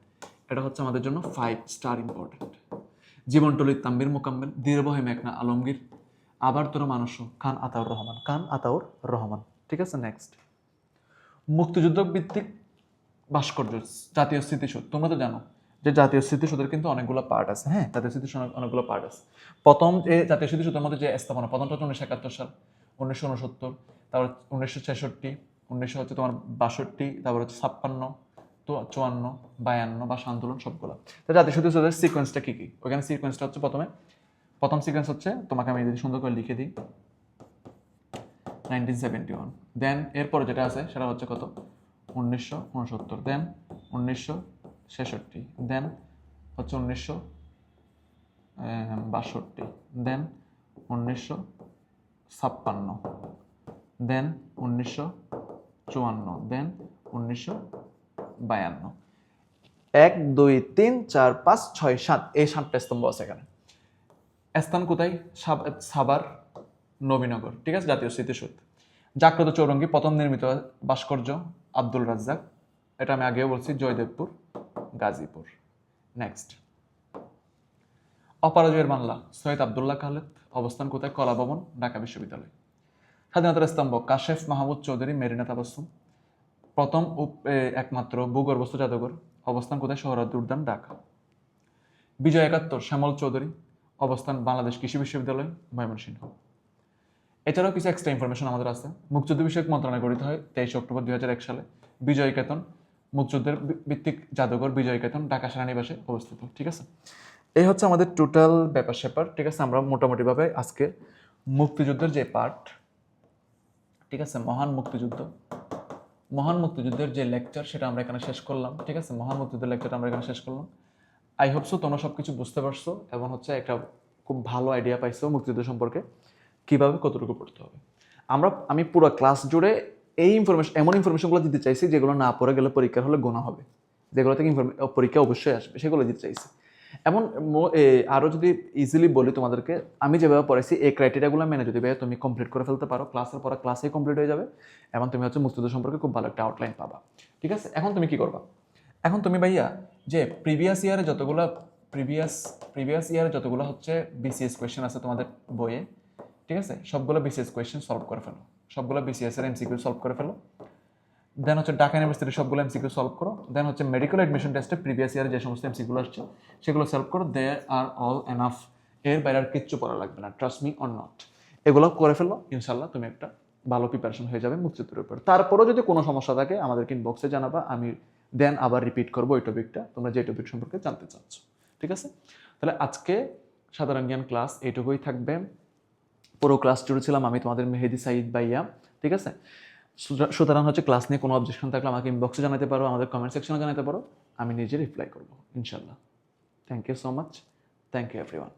[SPEAKER 1] এটা হচ্ছে আমাদের জন্য 5 স্টার ইম্পর্টেন্ট। জীবনটুলি, তাম্বির মোকাম্মেল, দিরে বহে মেঘনা, আলমগীর। আবার তোরা মানুষ হ, খান আতাউর রহমান, খান আতাউর রহমান, ঠিক আছে। নেক্সট, মুক্তিযুদ্ধ ভিত্তিক ভাস্কর্য জাতীয় স্মৃতিসৌধ। তোমরা তো জানো যে জাতীয় স্মৃতিসৌধের কিন্তু অনেকগুলো পার্ট আছে। হ্যাঁ, জাতীয় স্মৃতিসৌধ অনেকগুলো পার্ট আছে। প্রথম যে জাতীয় স্মৃতিসৌধের মধ্যে যে স্থাপনা, প্রথমটা হচ্ছে 1971 সাল, 1969, তারপর 1966, 1900 হচ্ছে তোমার 62, তারপর হচ্ছে 56, তো 54, 52, ভাষা আন্দোলন, সবগুলো। তো জাতীয় স্মৃতিসৌধের সিকোয়েন্সটা কি কি? ওইখানে সিকোয়েন্সটা হচ্ছে প্রথম সিকোয়েন্স হচ্ছে, তোমাকে আমি যদি সুন্দর করে লিখে দিই, 1971। দেন এরপরে যেটা আছে সেটা হচ্ছে কত? 1969। দেন 1966। দেন হচ্ছে 1962। দেন 1956। দেন 1954। দেন 1952। 1 2 3 4 5 6 7, এই 7টা স্তম্ভ আছে এখানে। স্থান কোথায়? সাভার, নবীনগর, ঠিক আছে। জাতীয় স্মৃতিসৌধ। জাগ্রত চৌরঙ্গি, প্রথম নির্মিত ভাস্কর্য আব্দুল রাজ্জাক, এটা আমি আগেও বলছি, জয়দেবপুর, গাজীপুর। নেক্সট, অপরাজয়ের বাংলা, সৈয়দ আবদুল্লাহ খালেদ, অবস্থান কোথায়? কলা ভবন, ঢাকা বিশ্ববিদ্যালয়। স্বাধীনতার স্তম্ভ, কাশেফ মাহমুদ চৌধুরী, মেরিনা তাবাসসুম। প্রথম একমাত্র ভূগর্ভস্থ জাদুঘর, অবস্থান কোথায়? সোহরাওয়ার্দী উদ্যান, ঢাকা। বিজয় 71, শ্যামল চৌধুরী, অবস্থান বাংলাদেশ কৃষি বিশ্ববিদ্যালয়, ময়মনসিংহ। এছাড়াও কিছু এক্সট্রা ইনফরমেশন আমাদের আছে। মুক্তিযুদ্ধ বিষয়ক মন্ত্রণালয় গঠিত হয় 23 অক্টোবর 2001 সালে। বিজয় কেতন, মুক্তিযুদ্ধের ভিত্তিক জাদুঘর বিজয় কেতন, ঢাকা সেনানিবাসে অবস্থিত, ঠিক আছে। এই হচ্ছে আমাদের টোটাল ব্যাপার স্যাপার, ঠিক আছে। আমরা মোটামুটিভাবে আজকে মুক্তিযুদ্ধের যে পার্ট, ঠিক আছে, মহান মুক্তিযুদ্ধের যে লেকচার সেটা আমরা এখানে শেষ করলাম, ঠিক আছে। মহান মুক্তিযুদ্ধের লেকচারটা আমরা এখানে শেষ করলাম। আই হোপ সো তোমরা সব কিছু বুঝতে পারছো এবং হচ্ছে একটা খুব ভালো আইডিয়া পাইছো মুক্তিযুদ্ধ সম্পর্কে, কিভাবে কতটুকু পড়তে হবে। আমি পুরো ক্লাস জুড়ে এই এমন ইনফরমেশনগুলো দিতে চাইছি যেগুলো না পড়ে গেলে পরীক্ষার হলে গোনা হবে, যেগুলো থেকে পরীক্ষা অবশ্যই আসবে, সেগুলো দিতে চাইছি। এমন আরও যদি ইজিলি বলি তোমাদেরকে, আমি যেভাবে পড়াইছি এই ক্রাইটেরিয়াগুলো মেনে যদি ভাই তুমি কমপ্লিট করে ফেলতে পারো, ক্লাসের পর ক্লাসেই কমপ্লিট হয়ে যাবে এবং তুমি হচ্ছে মুক্তিযুদ্ধ সম্পর্কে খুব ভালো একটা আউটলাইন পাবা, ঠিক আছে। এখন তুমি কি করবা? এখন তুমি ভাইয়া যে প্রিভিয়াস ইয়ারে যতগুলো হচ্ছে বিসিএস কোয়েশ্চেন আছে তোমাদের বইয়ে, ঠিক আছে, সবগুলো বিসিএস কোয়েশ্চেন সলভ করে ফেলো, সবগুলো বিসিএস এর এমসিকিউ সলভ করে ফেলো। দেন হচ্ছে ঢাকা ইউনিভার্সিটির সবগুলো এমসিকিউ সলভ করো। দেন হচ্ছে মেডিকেল অ্যাডমিশন টেস্টে প্রিভিয়াস ইয়ারে যে সমস্ত এমসিকিউ আসছে সেগুলো সলভ করো। দে আর অল এনাফ, এর বাইরে আর কিচ্ছু পড়া লাগবে না, ট্রাস্ট মি অর নট। এগুলো করে ফেলো, ইনশাল্লাহ তুমি একটা ভালো প্রিপারেশন হয়ে যাবে মুক্তিযুদ্ধের উপর। তারপরেও যদি কোনো সমস্যা থাকে আমাদেরকে ইনবক্সে জানাবা, আমি দেন আবার রিপিট করবো ওই টপিকটা, তোমরা যে টপিক সম্পর্কে জানতে চাচ্ছ। ঠিক আছে, তাহলে আজকে সাধারণ জ্ঞান ক্লাস এইটুকুই থাকবে। পুরো ক্লাস জুড়ে ছিলাম আমি তোমাদের মেহেদি সাইদ ভাইয়া। ঠিক আছে, সুতরাং হচ্ছে ক্লাস নিয়ে কোনো অবজেকশন থাকলে আমাকে ইনবক্সে জানাতে পারো, আমাদের কমেন্ট সেকশনে জানাতে পারো, আমি নিজে রিপ্লাই করবো ইনশাল্লাহ। Thank you so much, thank you everyone.